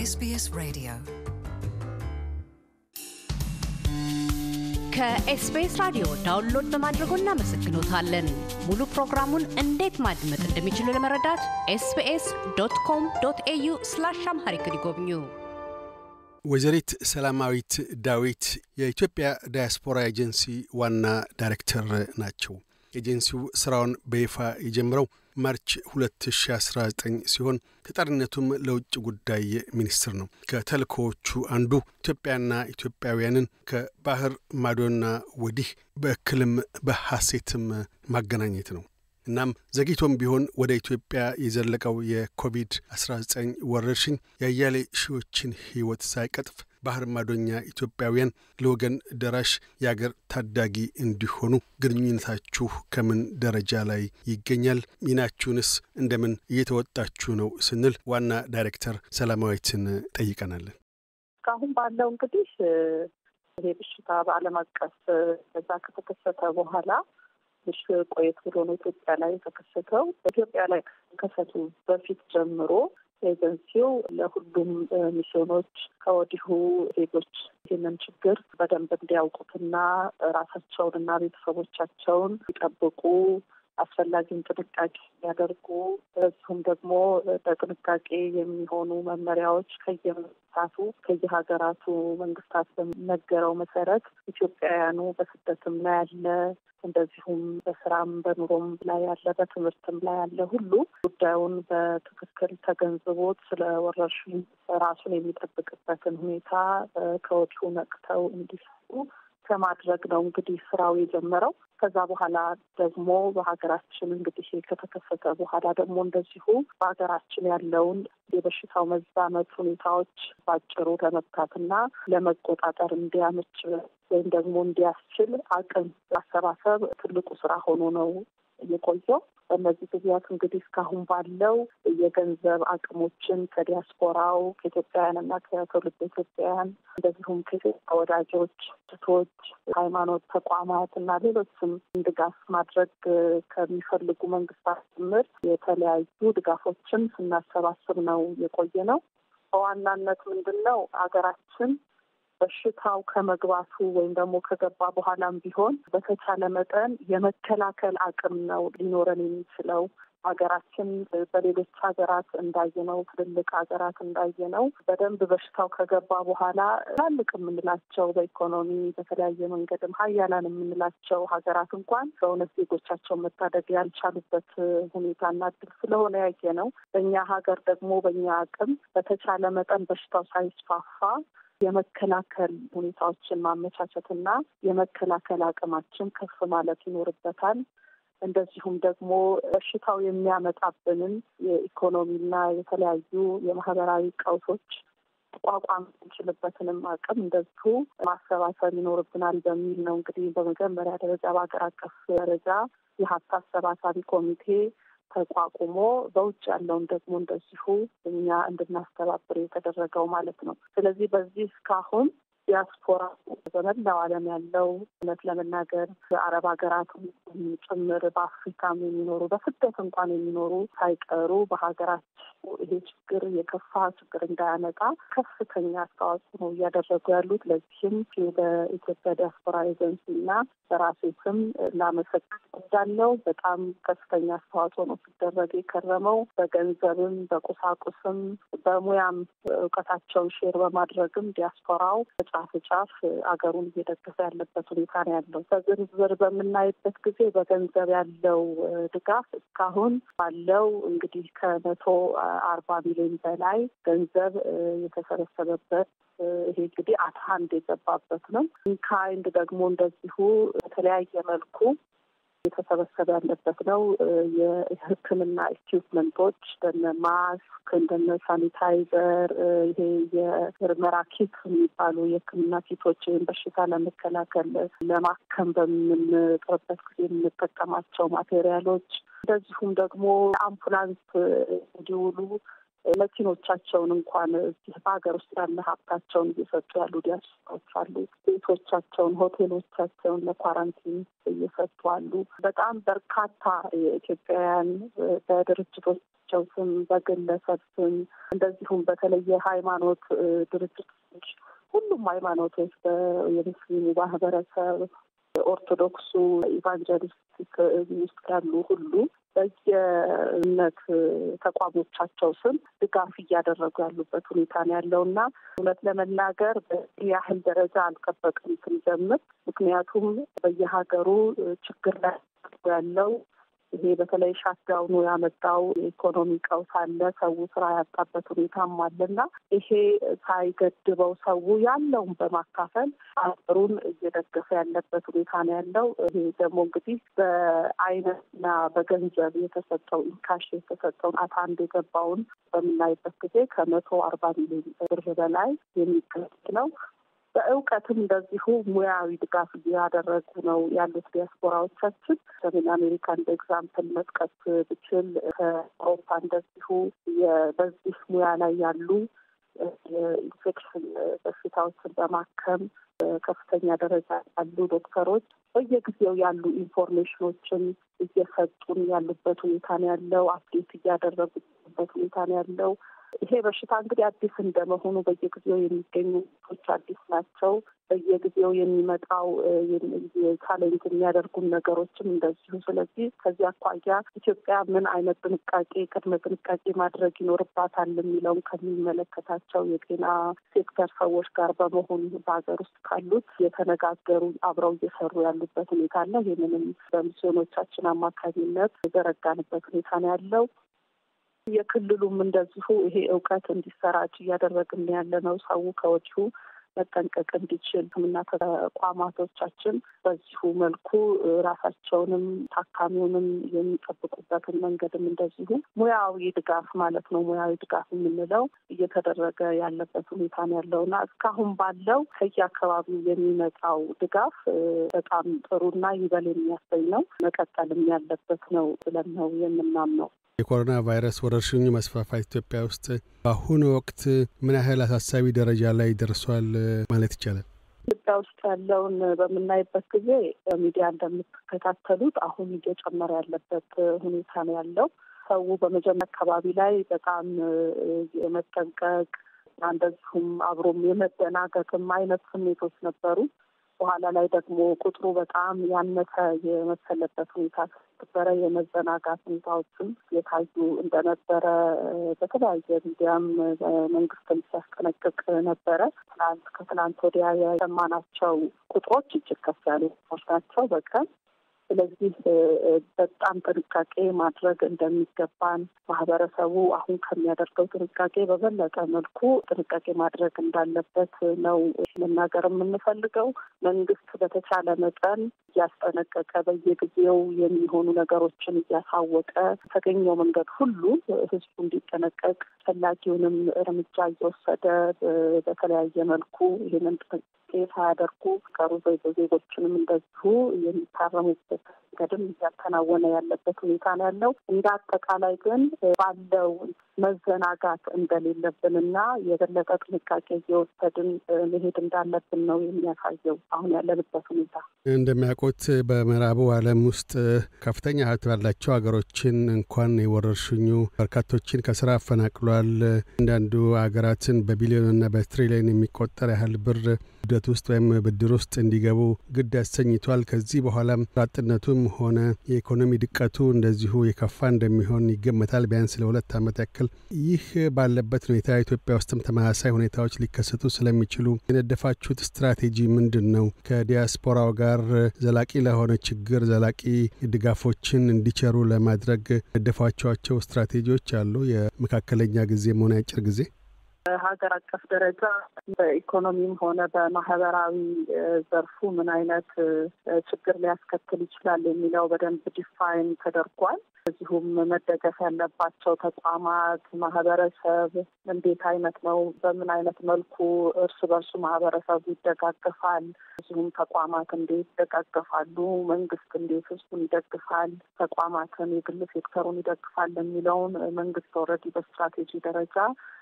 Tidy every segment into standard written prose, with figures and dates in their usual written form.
SBS Radio ከኤስቢኤስ ራዲዮ ዳውንሎድ በማድረጎ እናመሰግኖታለን። ሙሉ ፕሮግራሙን እንዴት ማድመጥ እንደሚችሉ ለመረዳት sbs.com.au/amharic ይጎብኙ። ወይዘሪት ሰላማዊት ዳዊት የኢትዮጵያ ዳያስፖራ ኤጀንሲ ዋና ዳይሬክተር ናቸው። ኤጀንሲው ስራውን በይፋ የጀመረው ማርች 2019 ሲሆን ተጠሪነቱም ለውጭ ጉዳይ ሚኒስትር ነው። ከተልእኮዎቹ አንዱ ኢትዮጵያና ኢትዮጵያውያንን ከባህር ማዶና ወዲህ በእክልም በሐሴትም ማገናኘት ነው። እናም ዘግይቶም ቢሆን ወደ ኢትዮጵያ የዘለቀው የኮቪድ-19 ወረርሽኝ ያያሌ ሺዎችን ሕይወት ሳይቀጥፍ ባህር ማዶኛ ኢትዮጵያውያን ለወገን ደራሽ የአገር ታዳጊ እንዲሆኑ ግንኙነታችሁ ከምን ደረጃ ላይ ይገኛል? ሚናችሁንስ እንደምን እየተወጣችሁ ነው? ስንል ዋና ዳይሬክተር ሰላማዊትን ጠይቀናል። እስካሁን ባለው እንግዲህ ይሄ በሽታ በዓለም አቀፍ በዛ ከተከሰተ በኋላ ትንሽ ቆየት ብሎ ነው ኢትዮጵያ ላይ የተከሰተው። ኢትዮጵያ ላይ ከከሰቱ በፊት ጀምሮ ኤጀንሲው ለሁሉም ሚስዮኖች ከወዲሁ ዜጎች ይህንን ችግር በደንብ እንዲያውቁትና ራሳቸውንና ቤተሰቦቻቸውን ይጠብቁ፣ አስፈላጊውን ጥንቃቄ ያደርጉ፣ እሱም ደግሞ በጥንቃቄ የሚሆኑ መመሪያዎች ከየሀገራቱ መንግስታት በሚነገረው መሰረት ኢትዮጵያውያኑ በስደትም ላይ ያለ እንደዚሁም በስራም በኑሮም ላይ ያለ በትምህርትም ላይ ያለ ሁሉ ጉዳዩን በትክክል ተገንዝቦት ስለ ወረርሽኙ ራሱን የሚጠብቅበትን ሁኔታ ከወዲሁ ነቅተው እንዲሰሩ ከማድረግ ነው እንግዲህ ስራው የጀመረው። ከዛ በኋላ ደግሞ በሀገራችን እንግዲህ ከተከሰተ በኋላ ደግሞ እንደዚሁ በሀገራችን ያለውን የበሽታው መዛመት ሁኔታዎች ባጭሩ ለመፍታትና ለመቆጣጠር እንዲያመች ወይም ደግሞ እንዲያስችል አቅም ማሰባሰብ ትልቁ ስራ ሆኖ ነው የቆየው። በእነዚህ ጊዜያት እንግዲህ እስካሁን ባለው የገንዘብ አቅሞችን ከዲያስፖራው ከኢትዮጵያውያንና ከትውልደ ኢትዮጵያውያን እንደዚሁም ከኢትዮጵያ ወዳጆች፣ እህቶች፣ ሃይማኖት ተቋማት እና ሌሎችም ድጋፍ ማድረግ ከሚፈልጉ መንግስታት ጭምር የተለያዩ ድጋፎችን ስናሰባስብ ነው የቆየ ነው። በዋናነት ምንድን ነው ሀገራችን በሽታው ከመግባቱ ወይም ደግሞ ከገባ በኋላም ቢሆን በተቻለ መጠን የመከላከል አቅም ነው ሊኖረን የሚችለው። ሀገራችን በሌሎች ሀገራት እንዳየነው ትልልቅ ሀገራት እንዳየነው በደንብ በሽታው ከገባ በኋላ ትላልቅ የምንላቸው በኢኮኖሚ በተለያየ መንገድም ሀያላን የምንላቸው ሀገራት እንኳን በእውነት ዜጎቻቸውን መታደግ ያልቻሉበት ሁኔታና እድል ስለሆነ ያየነው፣ በእኛ ሀገር ደግሞ በእኛ አቅም በተቻለ መጠን በሽታው ሳይስፋፋ የመከላከል ሁኔታዎችን ማመቻቸትና የመከላከል አቅማችን ከፍ ማለት ይኖርበታል። እንደዚሁም ደግሞ በሽታው የሚያመጣብንን የኢኮኖሚና የተለያዩ የማህበራዊ ቀውሶች ተቋቋም እንችልበትንም አቅም እንደዚሁ ማሰባሰብ ይኖርብናል በሚል ነው እንግዲህ በመጀመሪያ ደረጃ በሀገር አቀፍ ደረጃ የሀብት አሰባሳቢ ኮሚቴ ተቋቁሞ በውጭ ያለውን ደግሞ እንደዚሁ እኛ እንድናስተባብር የተደረገው ማለት ነው። ስለዚህ በዚህ እስካሁን ዲያስፖራ በመላው ዓለም ያለው እውነት ለመናገር በአረብ ሀገራትም ጭምር በአፍሪካም የሚኖሩ በስደት እንኳን የሚኖሩ ሳይቀሩ በሀገራቸው ይሄ ችግር የከፋ ችግር እንዳያመጣ ከፍተኛ አስተዋጽኦ ነው እያደረጉ ያሉት። ለዚህም በኢትዮጵያ ዲያስፖራ ኤጀንሲና በራሴ ስም ላመሰግን እወዳለሁ። በጣም ከፍተኛ አስተዋጽኦ ነው ሲደረግ የከረመው። በገንዘብም በቁሳቁስም በሙያም እውቀታቸውን ሼር በማድረግም ዲያስፖራው ጫፍ አገሩን እየደገፈ ያለበት ሁኔታ ነው ያለው። በዝርዝር በምናይበት ጊዜ በገንዘብ ያለው ድጋፍ እስካሁን ባለው እንግዲህ 140 ሚሊዮን በላይ ገንዘብ የተሰበሰበበት ይሄ እንግዲህ አትሃንድ የገባበት ነው። ካይንድ ደግሞ እንደዚሁ በተለያየ መልኩ የተሰበሰበ ያለበት ነው። የሕክምና ኢኩዊፕመንቶች እንደነ ማስክ፣ እንደነ ሳኒታይዘር፣ ይሄ የምርመራ ኪት የሚባሉ የሕክምና ኪቶች ወይም በሽታ ለመከላከል ለማከም በምንጥርበት ጊዜ የምንጠቀማቸው ማቴሪያሎች፣ እንደዚሁም ደግሞ አምቡላንስ እንዲውሉ መኪኖቻቸውን እንኳን ሀገር ውስጥ ያለ ሀብታቸውን እየሰጡ ያሉ ዲያስፖራዎች አሉ። ቤቶቻቸውን፣ ሆቴሎቻቸውን ለኳራንቲን እየሰጡ አሉ። በጣም በርካታ ኢትዮጵያውያን በድርጅቶቻቸው ስም፣ በግለሰብ ስም እንደዚሁም በተለየ ሃይማኖት ድርጅቶች፣ ሁሉም ሃይማኖቶች የሙስሊሙ ማህበረሰብ፣ ኦርቶዶክሱ፣ ኢቫንጀሊስቲክ ውስጥ ያሉ ሁሉ በየእምነት ተቋሞቻቸው ስም ድጋፍ እያደረጉ ያሉበት ሁኔታ ነው ያለውና እውነት ለመናገር ያህል ደረጃ አልጠበቅም ስንጀምር። ምክንያቱም በየሀገሩ ችግር ላይ ያለው ይሄ በተለይ ሻትዳውኑ ያመጣው የኢኮኖሚ ቀውስ አለ። ሰው ስራ ያጣበት ሁኔታም አለና ይሄ ሳይገድበው ሰው ያለውን በማካፈል አገሩን እየደገፈ ያለበት ሁኔታ ነው ያለው። ይሄ ደግሞ እንግዲህ በአይነትና በገንዘብ የተሰጠው ኢንካሽ የተሰጠውን አንድ የገባውን በምናይበት ጊዜ 140 ሚሊዮን ብር በላይ የሚገኝ ነው። በእውቀትም እንደዚሁ ሙያዊ ድጋፍ እያደረጉ ነው ያሉት ዲያስፖራዎቻችን። ሰሜን አሜሪካ እንደ ኤግዛምፕል መጥቀስ ብችል ከአውሮፓ እንደዚሁ በዚህ ሙያ ላይ ያሉ የኢንፌክሽን በሽታዎችን በማከም ከፍተኛ ደረጃ ያሉ ዶክተሮች በየጊዜው ያሉ ኢንፎርሜሽኖችን እየሰጡን ያሉበት ሁኔታ ነው ያለው። አፕዴት እያደረጉ ያሉበት ሁኔታ ነው ያለው። ይሄ በሽታ እንግዲህ አዲስ እንደመሆኑ በየጊዜው የሚገኙ ሰዎች አዲስ ናቸው። በየጊዜው የሚመጣው ቻሌንጅ የሚያደርጉን ነገሮችም እንደዚሁ። ስለዚህ ከዚህ አኳያ ኢትዮጵያ ምን አይነት ቅድመ ጥንቃቄ ማድረግ ይኖርባታል የሚለውን ከሚመለከታቸው የጤና ሴክተር ሰዎች ጋር በመሆኑ በሀገር ውስጥ ካሉት የተነጋገሩ አብረው እየሰሩ ያሉበት ሁኔታ አለ። ይህንንም በሚስዮኖቻችን አማካኝነት የዘረጋንበት ሁኔታ ነው ያለው። የክልሉም እንደዚሁ ይሄ እውቀት እንዲሰራጭ እያደረግን ያለ ነው። ሰው ከወዲሁ መጠንቀቅ እንዲችል ሕክምና ተቋማቶቻችን በዚሁ መልኩ ራሳቸውንም ታካሚውንም የሚጠብቁበትን መንገድም እንደዚሁ ሙያዊ ድጋፍ ማለት ነው። ሙያዊ ድጋፍ የምንለው እየተደረገ ያለበት ሁኔታ ነው ያለውና እስካሁን ባለው ከየአካባቢው የሚመጣው ድጋፍ በጣም ጥሩና ይበል የሚያሰኝ ነው። መቀጠልም ያለበት ነው ብለን ነው የምናምነው። የኮሮና ቫይረስ ወረርሽኙ መስፋፋት ኢትዮጵያ ውስጥ በአሁኑ ወቅት ምን ያህል አሳሳቢ ደረጃ ላይ ደርሷል ማለት ይቻላል? ኢትዮጵያ ውስጥ ያለውን በምናይበት ጊዜ በሚዲያ እንደምትከታተሉት አሁን እየጨመረ ያለበት ሁኔታ ነው ያለው። ሰው በመጀመሪያ አካባቢ ላይ በጣም የመጠንቀቅ እንደዚሁም አብሮም የመደናገጥም አይነት ስሜቶች ነበሩ። በኋላ ላይ ደግሞ ቁጥሩ በጣም ያነሰ የመሰለበት ሁኔታ ነበረ። የመዘናጋት ሁኔታዎችም የታዩ እንደነበረ በተለያየ ሚዲያም መንግስትም ሲያስጠነቅቅ ነበረ። ከትናንት ወዲያ የሰማናቸው ቁጥሮች እጅግ ከፍ ያሉ ናቸው በቀን። ስለዚህ በጣም ጥንቃቄ ማድረግ እንደሚገባን ማህበረሰቡ አሁን ከሚያደርገው ጥንቃቄ በበለጠ መልኩ ጥንቃቄ ማድረግ እንዳለበት ነው መናገር የምንፈልገው። መንግስት በተቻለ መጠን እያስጠነቀቀ በየጊዜው የሚሆኑ ነገሮችን እያሳወቀ ተገኘው መንገድ ሁሉ ህዝቡ እንዲጠነቀቅ ፈላጊውንም እርምጃ እየወሰደ በተለያየ መልኩ ይህንን ሳያደርጉ ቀሩ ዜጎችንም እንደዚሁ የሚታረሙበት ገድም እያከናወነ ያለበት ሁኔታ ነው ያለው። እንደ አጠቃላይ ግን ባለው መዘናጋት እንደሌለብንና የበለጠ ጥንቃቄ እየወሰድን መሄድ እንዳለብን ነው የሚያሳየው አሁን ያለንበት ሁኔታ። እንደሚያውቁት በምዕራቡ ዓለም ውስጥ ከፍተኛ ሀብት ባላቸው ሀገሮችን እንኳን የወረርሽኙ በርካቶችን ከስራ አፈናቅሏል። አንዳንዱ ሀገራትን በቢሊዮንና በትሪሊዮን የሚቆጠር ያህል ብር ብድር ውስጥ ወይም ብድር ውስጥ እንዲገቡ ግድ ያሰኝቷል። ከዚህ በኋላም አጥነቱም ሆነ የኢኮኖሚ ድቀቱ እንደዚሁ የከፋ እንደሚሆን ይገመታል ቢያንስ ለ2 ዓመት ያክል። ይህ ባለበት ሁኔታ ኢትዮጵያ ውስጥም ተመሳሳይ ሁኔታዎች ሊከሰቱ ስለሚችሉ የነደፋችሁት ስትራቴጂ ምንድን ነው? ከዲያስፖራው ጋር ዘላቂ ለሆነ ችግር ዘላቂ ድጋፎችን እንዲቸሩ ለማድረግ የነደፋችኋቸው ስትራቴጂዎች አሉ? የመካከለኛ ጊዜም ሆነ አጭር ጊዜ? በሀገር አቀፍ ደረጃ በኢኮኖሚም ሆነ በማህበራዊ ዘርፉ ምን አይነት ችግር ሊያስከትል ይችላል የሚለው በደንብ ዲፋይን ተደርጓል። እዚሁም መደገፍ ያለባቸው ተቋማት፣ ማህበረሰብ እንዴት አይነት ነው፣ በምን አይነት መልኩ እርስ በርሱ ማህበረሰቡ ይደጋገፋል፣ እዚሁም ተቋማት እንዴት ይደጋገፋሉ፣ መንግስት እንዴት ህዝቡን ይደግፋል፣ ተቋማትን የግል ሴክተሩን ይደግፋል የሚለውን መንግስት ኦልሬዲ በስትራቴጂ ደረጃ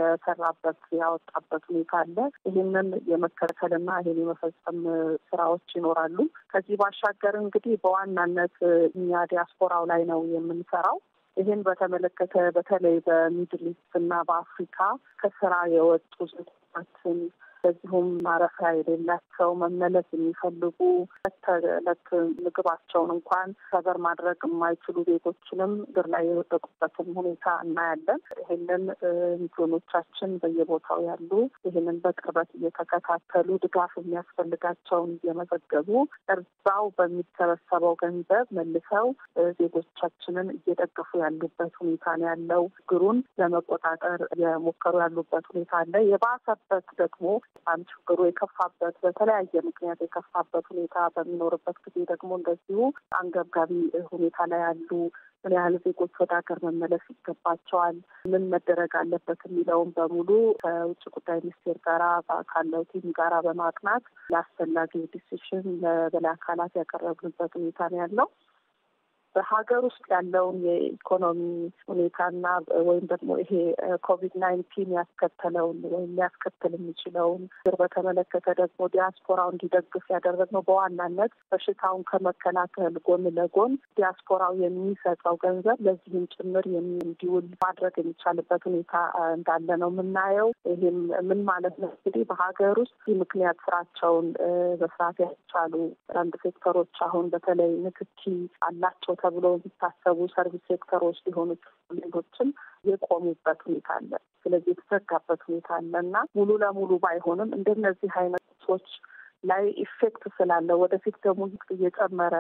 የሰራበት ያወጣበት ሁኔታ አለ። ይህንን የመከተልና ይህን የመፈጸም ስራዎች ይኖራሉ። ከዚህ ባሻገር እንግዲህ በዋናነት እኛ ዲያስፖራው ላይ ነው የምንሰራው። ይህን በተመለከተ በተለይ በሚድል ኢስት እና በአፍሪካ ከስራ የወጡ ዜጎችን በዚሁም ማረፊያ የሌላቸው መመለስ የሚፈልጉ ዕለት ምግባቸውን እንኳን ሰበር ማድረግ የማይችሉ ዜጎችንም እግር ላይ የወደቁበትን ሁኔታ እናያለን። ይህንን ሚሊዮኖቻችን በየቦታው ያሉ ይህንን በቅርበት እየተከታተሉ ድጋፍ የሚያስፈልጋቸውን እየመዘገቡ እርዛው በሚሰበሰበው ገንዘብ መልሰው ዜጎቻችንን እየደገፉ ያሉበት ሁኔታ ነው ያለው። ችግሩን ለመቆጣጠር እየሞከሩ ያሉበት ሁኔታ አለ። የባሰበት ደግሞ በጣም ችግሩ የከፋበት በተለያየ ምክንያት የከፋበት ሁኔታ በሚኖርበት ጊዜ ደግሞ እንደዚሁ አንገብጋቢ ሁኔታ ላይ ያሉ ምን ያህል ዜጎች ወደ ሀገር መመለስ ይገባቸዋል፣ ምን መደረግ አለበት የሚለውን በሙሉ ከውጭ ጉዳይ ሚኒስቴር ጋራ ካለው ቲም ጋራ በማጥናት ለአስፈላጊው ዲሲሽን ለበላይ አካላት ያቀረብንበት ሁኔታ ነው ያለው። በሀገር ውስጥ ያለውን የኢኮኖሚ ሁኔታና ወይም ደግሞ ይሄ ኮቪድ-19 ያስከተለውን ወይም ሊያስከትል የሚችለውን ችግር በተመለከተ ደግሞ ዲያስፖራው እንዲደግፍ ያደረግነው በዋናነት በሽታውን ከመከላከል ጎን ለጎን ዲያስፖራው የሚሰጠው ገንዘብ ለዚህም ጭምር እንዲውል ማድረግ የሚቻልበት ሁኔታ እንዳለ ነው የምናየው። ይህም ምን ማለት ነው እንግዲህ በሀገር ውስጥ ምክንያት ስራቸውን በስርዓት ያልቻሉ አንድ ሴክተሮች አሁን በተለይ ንክኪ አላቸው ተብሎ የሚታሰቡ ሰርቪስ ሴክተሮች ሊሆኑ ሌሎችም የቆሙበት ሁኔታ አለ። ስለዚህ የተዘጋበት ሁኔታ አለ እና ሙሉ ለሙሉ ባይሆንም እንደነዚህ አይነቶች ላይ ኢፌክት ስላለ ወደፊት ደግሞ እየጨመረ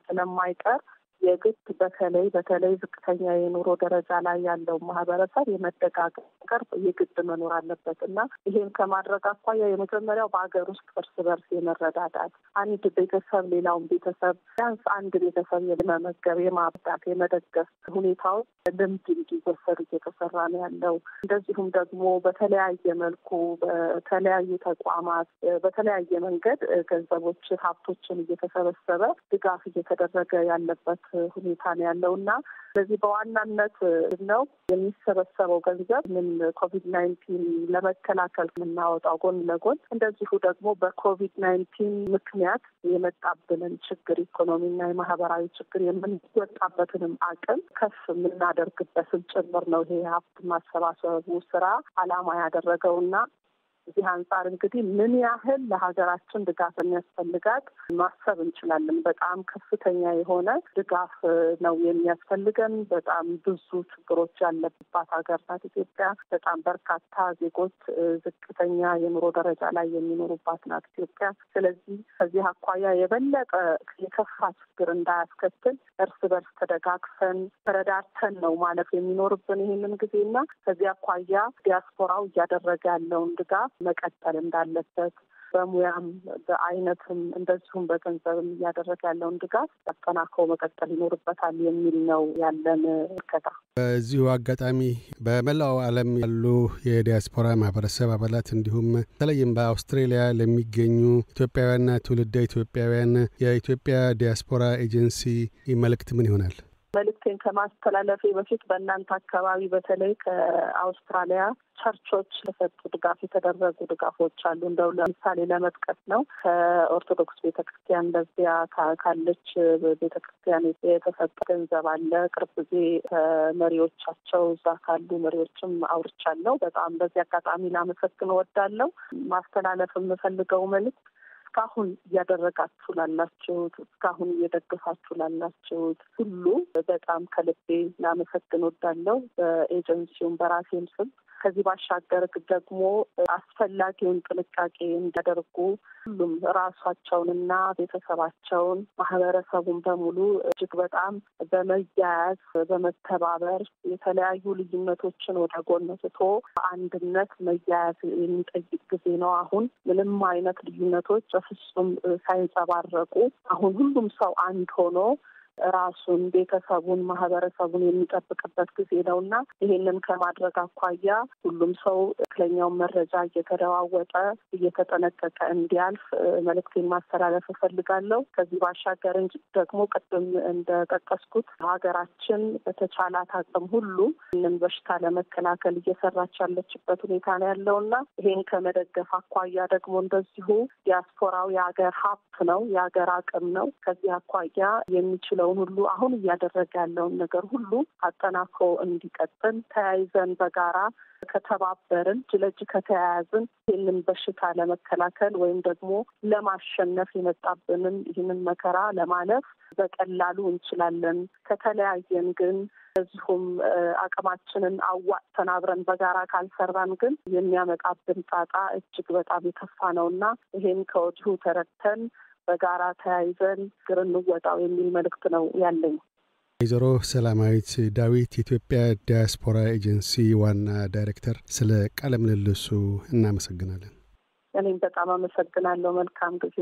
ስለማይቀር የግድ በተለይ ዝቅተኛ የኑሮ ደረጃ ላይ ያለው ማህበረሰብ የመደጋገፍ ነገር የግድ መኖር አለበት እና ይሄን ከማድረግ አኳያ የመጀመሪያው በሀገር ውስጥ እርስ በርስ የመረዳዳት አንድ ቤተሰብ ሌላውን ቤተሰብ ቢያንስ አንድ ቤተሰብ የመመገብ የማብዳት የመደገፍ ሁኔታዎች ልምድ እንዲወሰዱ እየተሰራ ነው ያለው። እንደዚሁም ደግሞ በተለያየ መልኩ በተለያዩ ተቋማት በተለያየ መንገድ ገንዘቦች ሀብቶችን እየተሰበሰበ ድጋፍ እየተደረገ ያለበት ሁኔታ ነው ያለውና ስለዚህ በዋናነት ነው የሚሰበሰበው ገንዘብ ምን ኮቪድ-19 ለመከላከል የምናወጣው ጎን ለጎን እንደዚሁ ደግሞ በኮቪድ-19 ምክንያት የመጣብንን ችግር ኢኮኖሚና የማህበራዊ ችግር የምንወጣበትንም አቅም ከፍ የምናደርግበትን ጭምር ነው ይሄ ሀብት ማሰባሰቡ ስራ ዓላማ ያደረገውና እዚህ አንጻር እንግዲህ ምን ያህል ለሀገራችን ድጋፍ የሚያስፈልጋት ማሰብ እንችላለን። በጣም ከፍተኛ የሆነ ድጋፍ ነው የሚያስፈልገን። በጣም ብዙ ችግሮች ያለባት ሀገር ናት ኢትዮጵያ። በጣም በርካታ ዜጎች ዝቅተኛ የኑሮ ደረጃ ላይ የሚኖሩባት ናት ኢትዮጵያ። ስለዚህ ከዚህ አኳያ የበለጠ የከፋ ችግር እንዳያስከትል እርስ በርስ ተደጋግፈን ተረዳድተን ነው ማለፍ የሚኖርብን ይህንን ጊዜና ከዚህ አኳያ ዲያስፖራው እያደረገ ያለውን ድጋፍ መቀጠል እንዳለበት በሙያም በአይነትም እንደዚሁም በገንዘብም እያደረገ ያለውን ድጋፍ አጠናክሮ መቀጠል ይኖርበታል የሚል ነው ያለን እርከታ። በዚሁ አጋጣሚ በመላው ዓለም ያሉ የዲያስፖራ ማህበረሰብ አባላት እንዲሁም በተለይም በአውስትራሊያ ለሚገኙ ኢትዮጵያውያንና ትውልደ ኢትዮጵያውያን የኢትዮጵያ ዲያስፖራ ኤጀንሲ መልእክት ምን ይሆናል? መልእክቴን ከማስተላለፌ በፊት በእናንተ አካባቢ በተለይ ከአውስትራሊያ ቸርቾች ለሰጡ ድጋፍ የተደረጉ ድጋፎች አሉ። እንደው ለምሳሌ ለመጥቀስ ነው ከኦርቶዶክስ ቤተክርስቲያን በዚያ ካለች ቤተክርስቲያን የተሰጠ ገንዘብ አለ። ቅርብ ጊዜ ከመሪዎቻቸው እዛ ካሉ መሪዎችም አውርቻለሁ። በጣም በዚህ አጋጣሚ ላመሰግን እወዳለሁ። ማስተላለፍ የምፈልገው መልእክት እስካሁን እያደረጋችሁ ላላችሁት፣ እስካሁን እየደገፋችሁ ላላችሁት ሁሉ በጣም ከልቤ ላመሰግን እወዳለሁ። በኤጀንሲውም በራሴም ስም ከዚህ ባሻገር ደግሞ አስፈላጊውን ጥንቃቄ እንዲያደርጉ ሁሉም ራሳቸውንና ቤተሰባቸውን ማህበረሰቡን በሙሉ እጅግ በጣም በመያያዝ በመተባበር የተለያዩ ልዩነቶችን ወደ ጎን ትቶ አንድነት መያያዝ የሚጠይቅ ጊዜ ነው። አሁን ምንም አይነት ልዩነቶች በፍጹም ሳይንጸባረቁ አሁን ሁሉም ሰው አንድ ሆኖ ራሱን ቤተሰቡን ማህበረሰቡን የሚጠብቅበት ጊዜ ነውና ይሄንን ከማድረግ አኳያ ሁሉም ሰው ትክክለኛውን መረጃ እየተለዋወጠ እየተጠነቀቀ እንዲያልፍ መልእክቴን ማስተላለፍ እፈልጋለሁ። ከዚህ ባሻገር ደግሞ ቅድም እንደጠቀስኩት ሀገራችን በተቻላት አቅም ሁሉ ይህንን በሽታ ለመከላከል እየሰራች ያለችበት ሁኔታ ነው ያለውና ይሄን ከመደገፍ አኳያ ደግሞ እንደዚሁ ዲያስፖራው የሀገር ሀብት ነው፣ የሀገር አቅም ነው። ከዚህ አኳያ የሚችለው ሁሉ አሁን እያደረገ ያለውን ነገር ሁሉ አጠናክሮ እንዲቀጥል ተያይዘን በጋራ ከተባበርን እጅ ለእጅ ከተያያዝን ይህንን በሽታ ለመከላከል ወይም ደግሞ ለማሸነፍ የመጣብንን ይህንን መከራ ለማለፍ በቀላሉ እንችላለን። ከተለያየን ግን እዚሁም አቅማችንን አዋጥተን አብረን በጋራ ካልሰራን ግን የሚያመጣብን ጣጣ እጅግ በጣም የከፋ ነውና ይሄን ከወዲሁ ተረድተን በጋራ ተያይዘን ግር እንወጣው የሚል መልእክት ነው ያለኝ። ወይዘሮ ሰላማዊት ዳዊት የኢትዮጵያ ዳያስፖራ ኤጀንሲ ዋና ዳይሬክተር፣ ስለ ቃለ ምልልሱ እናመሰግናለን። እኔም በጣም አመሰግናለሁ። መልካም ጊዜ።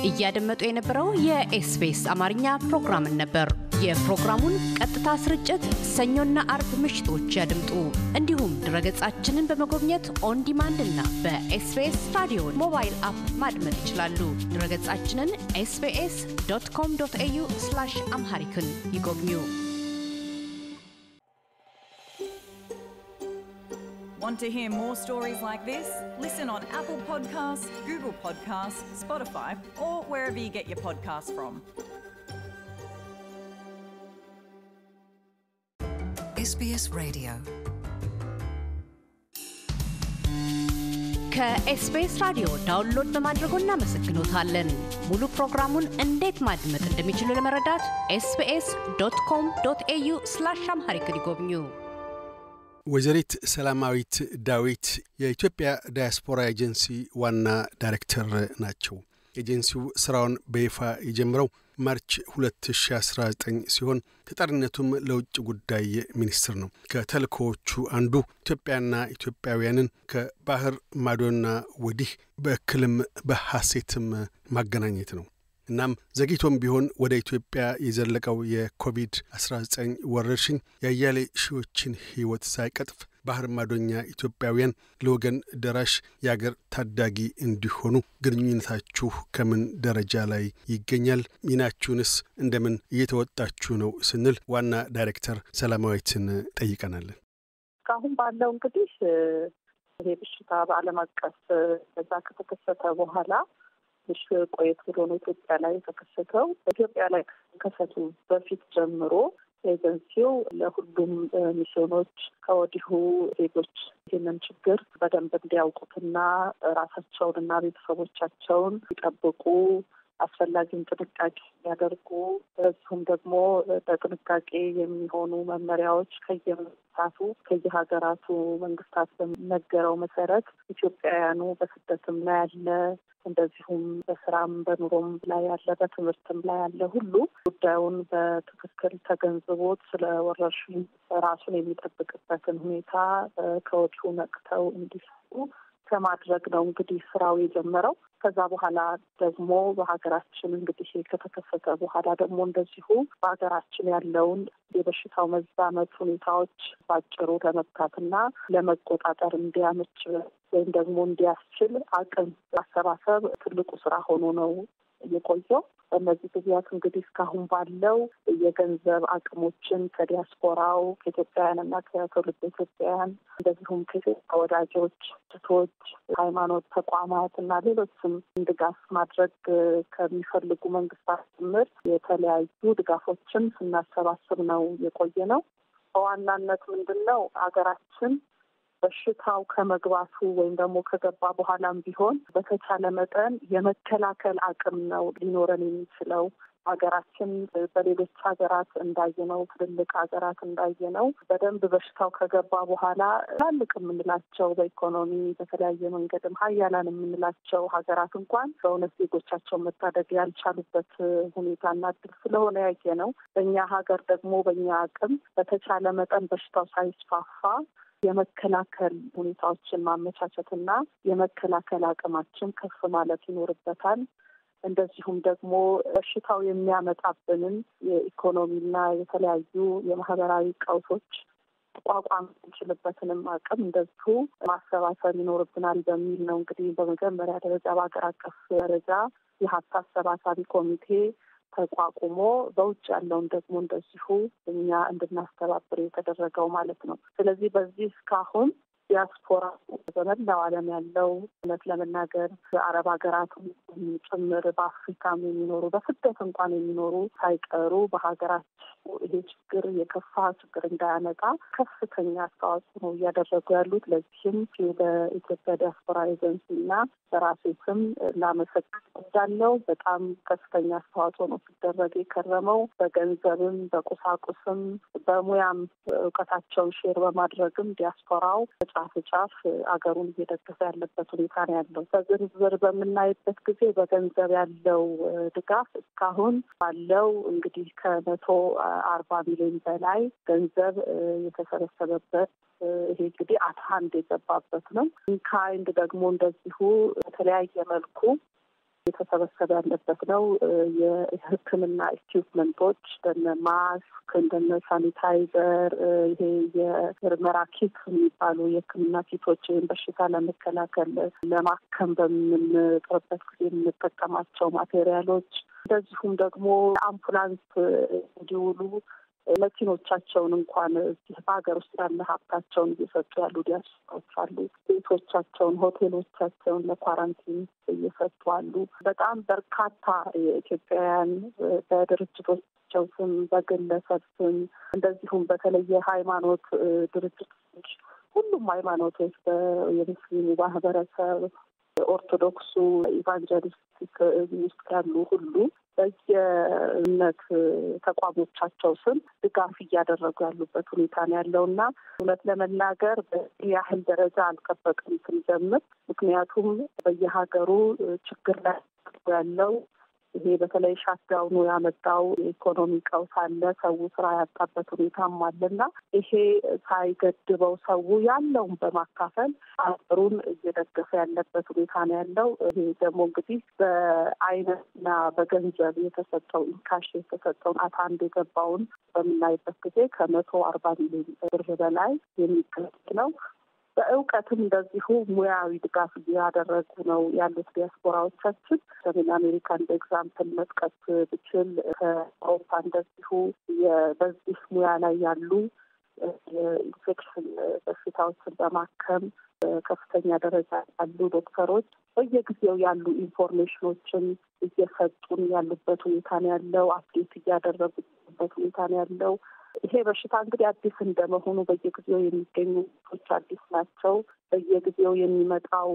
እያደመጡ የነበረው የኤስቢኤስ አማርኛ ፕሮግራምን ነበር። የፕሮግራሙን ቀጥታ ስርጭት ሰኞና አርብ ምሽቶች ያድምጡ። እንዲሁም ድረገጻችንን በመጎብኘት ኦን ዲማንድ እና በኤስቢኤስ ራዲዮ ሞባይል አፕ ማድመጥ ይችላሉ። ድረገጻችንን sbs.com.au/amharican ይጎብኙ። Want to hear more stories like this? Listen on Apple Podcasts, Google Podcasts, Spotify, or wherever you get your podcasts from. SBS Radio. ከኤስቢኤስ ራዲዮ ዳውንሎድ በማድረጎ እናመሰግኖታለን። ሙሉ ፕሮግራሙን እንዴት ማድመጥ እንደሚችሉ ለመረዳት sbs.com.au/amharic ይጎብኙ። ወይዘሪት ሰላማዊት ዳዊት የኢትዮጵያ ዳያስፖራ ኤጀንሲ ዋና ዳይሬክተር ናቸው። ኤጀንሲው ስራውን በይፋ የጀመረው ማርች 2019 ሲሆን ተጠሪነቱም ለውጭ ጉዳይ ሚኒስትር ነው። ከተልእኮዎቹ አንዱ ኢትዮጵያና ኢትዮጵያውያንን ከባህር ማዶና ወዲህ በእክልም በሐሴትም ማገናኘት ነው። እናም ዘግይቶም ቢሆን ወደ ኢትዮጵያ የዘለቀው የኮቪድ-19 ወረርሽኝ ያያሌ ሺዎችን ሕይወት ሳይቀጥፍ ባህር ማዶኛ ኢትዮጵያውያን ለወገን ደራሽ የአገር ታዳጊ እንዲሆኑ ግንኙነታችሁ ከምን ደረጃ ላይ ይገኛል? ሚናችሁንስ እንደምን እየተወጣችሁ ነው ስንል ዋና ዳይሬክተር ሰላማዊትን ጠይቀናለን። እስካሁን ባለው እንግዲህ ይሄ በሽታ በዓለም አቀፍ በዛ ከተከሰተ በኋላ ትንሽ ቆየት ብሎ ነው ኢትዮጵያ ላይ የተከሰተው። ኢትዮጵያ ላይ ከከሰቱ በፊት ጀምሮ ኤጀንሲው ለሁሉም ሚስዮኖች ከወዲሁ ዜጎች ይህንን ችግር በደንብ እንዲያውቁትና ራሳቸውንና ቤተሰቦቻቸውን ሲጠብቁ አስፈላጊውን ጥንቃቄ ያደርጉ እሱም ደግሞ በጥንቃቄ የሚሆኑ መመሪያዎች ከየሀገራቱ መንግስታት በሚነገረው መሰረት ኢትዮጵያውያኑ በስደትም ላይ ያለ እንደዚሁም በስራም በኑሮም ላይ ያለ በትምህርትም ላይ ያለ ሁሉ ጉዳዩን በትክክል ተገንዝቦት ስለ ወረርሽኙ ራሱን የሚጠብቅበትን ሁኔታ ከወዲሁ ነቅተው እንዲሰሩ ከማድረግ ነው እንግዲህ ስራው የጀመረው። ከዛ በኋላ ደግሞ በሀገራችን እንግዲህ ከተከሰተ በኋላ ደግሞ እንደዚሁ በሀገራችን ያለውን የበሽታው መዛመት ሁኔታዎች ባጭሩ ለመግታትና ለመቆጣጠር እንዲያመች ወይም ደግሞ እንዲያስችል አቅም ማሰባሰብ ትልቁ ስራ ሆኖ ነው የቆየው። በእነዚህ ጊዜያት እንግዲህ እስካሁን ባለው የገንዘብ አቅሞችን ከዲያስፖራው ከኢትዮጵያውያንና ከትውልደ ኢትዮጵያውያን እንደዚሁም ከኢትዮጵያ ወዳጆች፣ ሴቶች፣ ሃይማኖት ተቋማት እና ሌሎችም ድጋፍ ማድረግ ከሚፈልጉ መንግስታት ጭምር የተለያዩ ድጋፎችን ስናሰባስብ ነው የቆየ ነው። በዋናነት ምንድን ነው ሀገራችን በሽታው ከመግባቱ ወይም ደግሞ ከገባ በኋላም ቢሆን በተቻለ መጠን የመከላከል አቅም ነው ሊኖረን የሚችለው። ሀገራችን በሌሎች ሀገራት እንዳየነው ትልልቅ ሀገራት እንዳየነው በደንብ በሽታው ከገባ በኋላ ትልልቅ የምንላቸው በኢኮኖሚ በተለያየ መንገድም ሀያላን የምንላቸው ሀገራት እንኳን በእውነት ዜጎቻቸውን መታደግ ያልቻሉበት ሁኔታና እድል ስለሆነ ያየነው በእኛ ሀገር ደግሞ በእኛ አቅም በተቻለ መጠን በሽታው ሳይስፋፋ የመከላከል ሁኔታዎችን ማመቻቸትና የመከላከል አቅማችን ከፍ ማለት ይኖርበታል። እንደዚሁም ደግሞ በሽታው የሚያመጣብንን የኢኮኖሚና የተለያዩ የማህበራዊ ቀውሶች ቋቋም እንችልበትንም አቅም እንደዚሁ ማሰባሰብ ይኖርብናል በሚል ነው እንግዲህ በመጀመሪያ ደረጃ በሀገር አቀፍ ደረጃ የሀብት አሰባሳቢ ኮሚቴ ተቋቁሞ በውጭ ያለውን ደግሞ እንደዚሁ እኛ እንድናስተባብር የተደረገው ማለት ነው። ስለዚህ በዚህ እስካሁን ዲያስፖራ በመላው ዓለም ያለው እውነት ለመናገር በአረብ ሀገራትም ጭምር በአፍሪካም የሚኖሩ በስደት እንኳን የሚኖሩ ሳይቀሩ በሀገራቸው ይሄ ችግር የከፋ ችግር እንዳያመጣ ከፍተኛ አስተዋጽኦ ነው እያደረጉ ያሉት። ለዚህም በኢትዮጵያ ዲያስፖራ ኤጀንሲና በራሴ ስም ላመሰግን እወዳለሁ። በጣም ከፍተኛ አስተዋጽኦ ነው ሲደረግ የከረመው። በገንዘብም በቁሳቁስም በሙያም እውቀታቸውን ሼር በማድረግም ዲያስፖራው ጫፍ አገሩን እየደገፈ ያለበት ሁኔታ ነው ያለው። በዝርዝር በምናይበት ጊዜ በገንዘብ ያለው ድጋፍ እስካሁን ባለው እንግዲህ 140 ሚሊዮን በላይ ገንዘብ የተሰበሰበበት ይሄ እንግዲህ አትሃንድ የገባበት ነው። ካይንድ ደግሞ እንደዚሁ በተለያየ መልኩ የተሰበሰበ ያለበት ነው። የሕክምና ኢኩዊፕመንቶች እንደነ ማስክ፣ እንደነ ሳኒታይዘር፣ ይሄ የምርመራ ኪት የሚባሉ የሕክምና ኪቶች ወይም በሽታ ለመከላከል ለማከም በምንጥርበት ጊዜ የምንጠቀማቸው ማቴሪያሎች፣ እንደዚሁም ደግሞ አምቡላንስ እንዲውሉ መኪኖቻቸውን እንኳን በሀገር ውስጥ ያለ ሀብታቸውን እየሰጡ ያሉ ዲያስፖራዎች አሉ። ቤቶቻቸውን፣ ሆቴሎቻቸውን ለኳራንቲን እየሰጡ አሉ። በጣም በርካታ የኢትዮጵያውያን በድርጅቶቻቸው ስም፣ በግለሰብ ስም እንደዚሁም በተለየ ሃይማኖት ድርጅቶች ሁሉም ሃይማኖቶች የሙስሊሙ ማህበረሰብ፣ ኦርቶዶክሱ፣ ኢቫንጀሊስቲክ ውስጥ ያሉ ሁሉ በየእምነት ተቋሞቻቸው ስም ድጋፍ እያደረጉ ያሉበት ሁኔታ ነው ያለውና እውነት ለመናገር በዚህ ያህል ደረጃ አልጠበቅም ስንጀምር። ምክንያቱም በየሀገሩ ችግር ላይ ያለው ይሄ በተለይ ሻትዳውኑ ያመጣው የኢኮኖሚ ቀውስ አለ። ሰው ስራ ያጣበት ሁኔታም አለና ይሄ ሳይገድበው ሰው ያለውን በማካፈል አገሩን እየደገፈ ያለበት ሁኔታ ነው ያለው። ይሄ ደግሞ እንግዲህ በአይነትና በገንዘብ የተሰጠው ኢንካሽ የተሰጠውን አታንድ የገባውን በምናይበት ጊዜ 140 ሚሊዮን ብር በላይ የሚገኝ ነው። በእውቀትም እንደዚሁ ሙያዊ ድጋፍ እያደረጉ ነው ያሉት ዲያስፖራዎቻችን። ሰሜን አሜሪካን በኤግዛምፕል መጥቀስ ብችል ከአውሮፓ እንደዚሁ በዚህ ሙያ ላይ ያሉ የኢንፌክሽን በሽታዎችን በማከም ከፍተኛ ደረጃ ያሉ ዶክተሮች በየጊዜው ያሉ ኢንፎርሜሽኖች እየሰጡን ያሉበት ሁኔታ ነው ያለው። አፕዴት እያደረጉበት ሁኔታ ነው ያለው። ይሄ በሽታ እንግዲህ አዲስ እንደመሆኑ በየጊዜው የሚገኙ ሰዎች አዲስ ናቸው። በየጊዜው የሚመጣው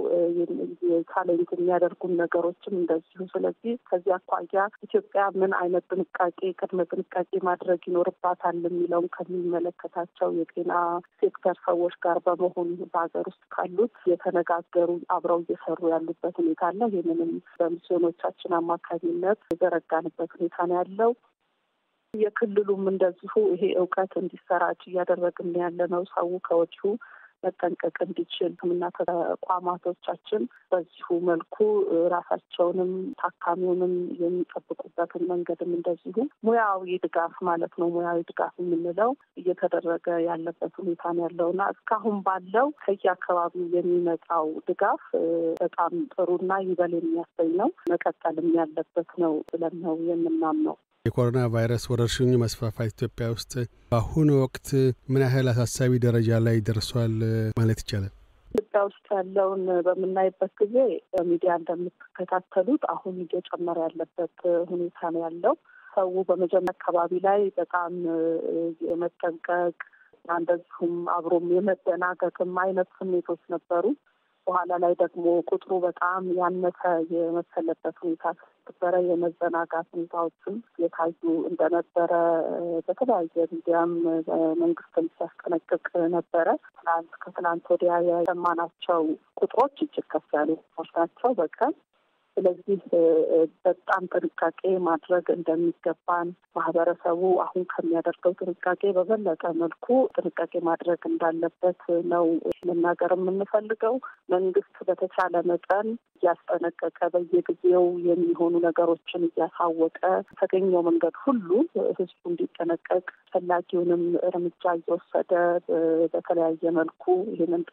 ቻሌንጅ የሚያደርጉን ነገሮችም እንደዚሁ። ስለዚህ ከዚህ አኳያ ኢትዮጵያ ምን አይነት ጥንቃቄ ቅድመ ጥንቃቄ ማድረግ ይኖርባታል የሚለውን ከሚመለከታቸው የጤና ሴክተር ሰዎች ጋር በመሆኑ በሀገር ውስጥ ካሉት የተነጋገሩ አብረው እየሰሩ ያሉበት ሁኔታ አለ። ይህንንም በሚስዮኖቻችን አማካኝነት የዘረጋንበት ሁኔታ ነው ያለው። የክልሉም እንደዚሁ ይሄ እውቀት እንዲሰራጭ እያደረግን ያለ ነው። ሰው ከወዲሁ መጠንቀቅ እንዲችል ሕክምና ተቋማቶቻችን በዚሁ መልኩ ራሳቸውንም ታካሚውንም የሚጠብቁበትን መንገድም እንደዚሁ ሙያዊ ድጋፍ ማለት ነው። ሙያዊ ድጋፍ የምንለው እየተደረገ ያለበት ሁኔታ ነው ያለውና እስካሁን ባለው ከየአካባቢው የሚመጣው ድጋፍ በጣም ጥሩና ይበል የሚያሰኝ ነው። መቀጠልም ያለበት ነው ብለን ነው የምናምነው። የኮሮና ቫይረስ ወረርሽኙ መስፋፋት ኢትዮጵያ ውስጥ በአሁኑ ወቅት ምን ያህል አሳሳቢ ደረጃ ላይ ደርሷል ማለት ይቻላል? ኢትዮጵያ ውስጥ ያለውን በምናይበት ጊዜ በሚዲያ እንደምትከታተሉት አሁን እየጨመረ ያለበት ሁኔታ ነው ያለው። ሰው በመጀመሪያ አካባቢ ላይ በጣም የመጠንቀቅ እንደዚሁም አብሮም የመደናገጥም አይነት ስሜቶች ነበሩ። በኋላ ላይ ደግሞ ቁጥሩ በጣም ያነሰ የመሰለበት ሁኔታ የነበረ የመዘናጋት ሁኔታዎችም የታዩ እንደነበረ በተለያየ ሚዲያም መንግስትም ሲያስጠነቅቅ ነበረ። ከትናንት ወዲያ የሰማናቸው ቁጥሮች እጅግ ከፍ ያሉ ናቸው በቀን። ስለዚህ በጣም ጥንቃቄ ማድረግ እንደሚገባን ማህበረሰቡ አሁን ከሚያደርገው ጥንቃቄ በበለጠ መልኩ ጥንቃቄ ማድረግ እንዳለበት ነው መናገር የምንፈልገው። መንግስት በተቻለ መጠን እያስጠነቀቀ በየጊዜው የሚሆኑ ነገሮችን እያሳወቀ ተገኘው መንገድ ሁሉ ህዝቡ እንዲጠነቀቅ ፈላጊውንም እርምጃ እየወሰደ በተለያየ መልኩ ይህንን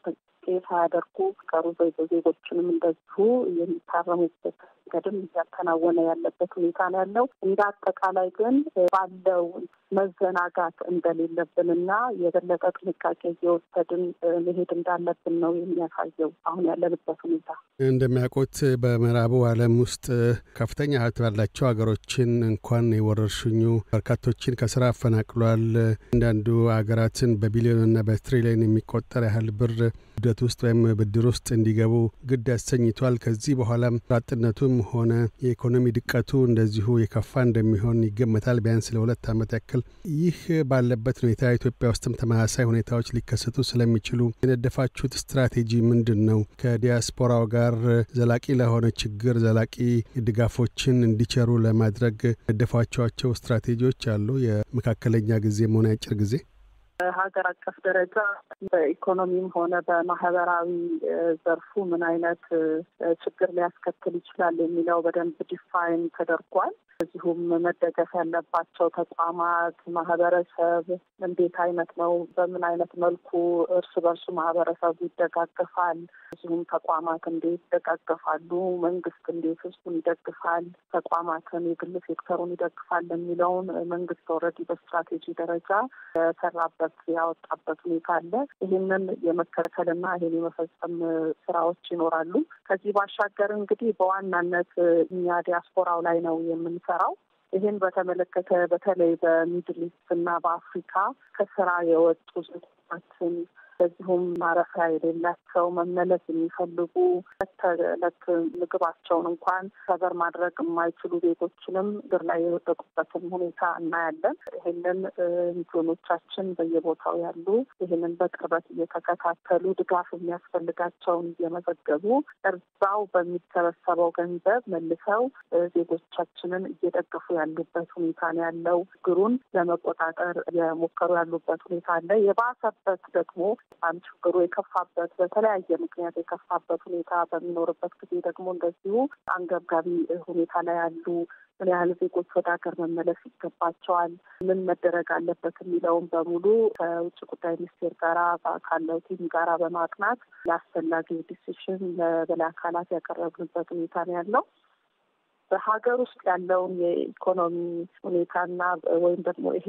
ሳያደርጉ ቀሩ ዜጎችንም እንደዚሁ የሚታረሙበት ገድም እያከናወነ ያለበት ሁኔታ ነው ያለው። እንደ አጠቃላይ ግን ባለው መዘናጋት እንደሌለብንና የበለጠ ጥንቃቄ እየወሰድን መሄድ እንዳለብን ነው የሚያሳየው አሁን ያለንበት ሁኔታ። እንደሚያውቁት በምዕራቡ ዓለም ውስጥ ከፍተኛ ሀብት ባላቸው ሀገሮችን እንኳን የወረርሽኙ በርካቶችን ከስራ አፈናቅሏል። አንዳንዱ ሀገራትን በቢሊዮንና በትሪሊዮን የሚቆጠር ያህል ብር ብድር ውስጥ ወይም ብድር ውስጥ እንዲገቡ ግድ ያሰኝቷል። ከዚህ በኋላም አጥነቱም ሆነ የኢኮኖሚ ድቀቱ እንደዚሁ የከፋ እንደሚሆን ይገመታል ቢያንስ ለ2 ዓመት ያክል። ይህ ባለበት ሁኔታ ኢትዮጵያ ውስጥም ተመሳሳይ ሁኔታዎች ሊከሰቱ ስለሚችሉ የነደፋችሁት ስትራቴጂ ምንድነው? ከዲያስፖራው ጋር ዘላቂ ለሆነ ችግር ዘላቂ ድጋፎችን እንዲቸሩ ለማድረግ የነደፋችኋቸው ስትራቴጂዎች አሉ? የመካከለኛ ጊዜም ሆነ አጭር ጊዜ? በሀገር አቀፍ ደረጃ በኢኮኖሚም ሆነ በማህበራዊ ዘርፉ ምን አይነት ችግር ሊያስከትል ይችላል የሚለው በደንብ ዲፋይን ተደርጓል። እዚሁም መደገፍ ያለባቸው ተቋማት፣ ማህበረሰብ እንዴት አይነት ነው፣ በምን አይነት መልኩ እርስ በርሱ ማህበረሰቡ ይደጋገፋል፣ እዚሁም ተቋማት እንዴት ይደጋገፋሉ፣ መንግስት እንዴት ህዝቡን ይደግፋል፣ ተቋማትን የግል ሴክተሩን ይደግፋል የሚለውን መንግስት ኦልሬዲ በስትራቴጂ ደረጃ ሰራበት ያወጣበት ሁኔታ አለ። ይህንን የመከተልና ይህን የመፈጸም ስራዎች ይኖራሉ። ከዚህ ባሻገር እንግዲህ በዋናነት እኛ ዲያስፖራው ላይ ነው የምንሰራው። ይህን በተመለከተ በተለይ በሚድል ኢስት እና በአፍሪካ ከስራ የወጡ ዜጎችን በዚሁም ማረፊያ የሌላቸው መመለስ የሚፈልጉ ተለት ምግባቸውን እንኳን ሰበር ማድረግ የማይችሉ ዜጎችንም እግር ላይ የወደቁበትን ሁኔታ እናያለን። ይህንን ሚሊዮኖቻችን በየቦታው ያሉ ይህንን በቅርበት እየተከታተሉ ድጋፍ የሚያስፈልጋቸውን እየመዘገቡ እርዛው በሚሰበሰበው ገንዘብ መልሰው ዜጎቻችንን እየደገፉ ያሉበት ሁኔታ ነው ያለው። ችግሩን ለመቆጣጠር የሞከሩ ያሉበት ሁኔታ አለ። የባሰበት ደግሞ በጣም ችግሩ የከፋበት በተለያየ ምክንያት የከፋበት ሁኔታ በሚኖርበት ጊዜ ደግሞ እንደዚሁ አንገብጋቢ ሁኔታ ላይ ያሉ ምን ያህል ዜጎች ወደ ሀገር መመለስ ይገባቸዋል፣ ምን መደረግ አለበት የሚለውን በሙሉ ከውጭ ጉዳይ ሚኒስቴር ጋራ ካለው ቲም ጋራ በማጥናት ለአስፈላጊው ዲሲሽን ለበላይ አካላት ያቀረብንበት ሁኔታ ነው ያለው። በሀገር ውስጥ ያለውን የኢኮኖሚ ሁኔታና ወይም ደግሞ ይሄ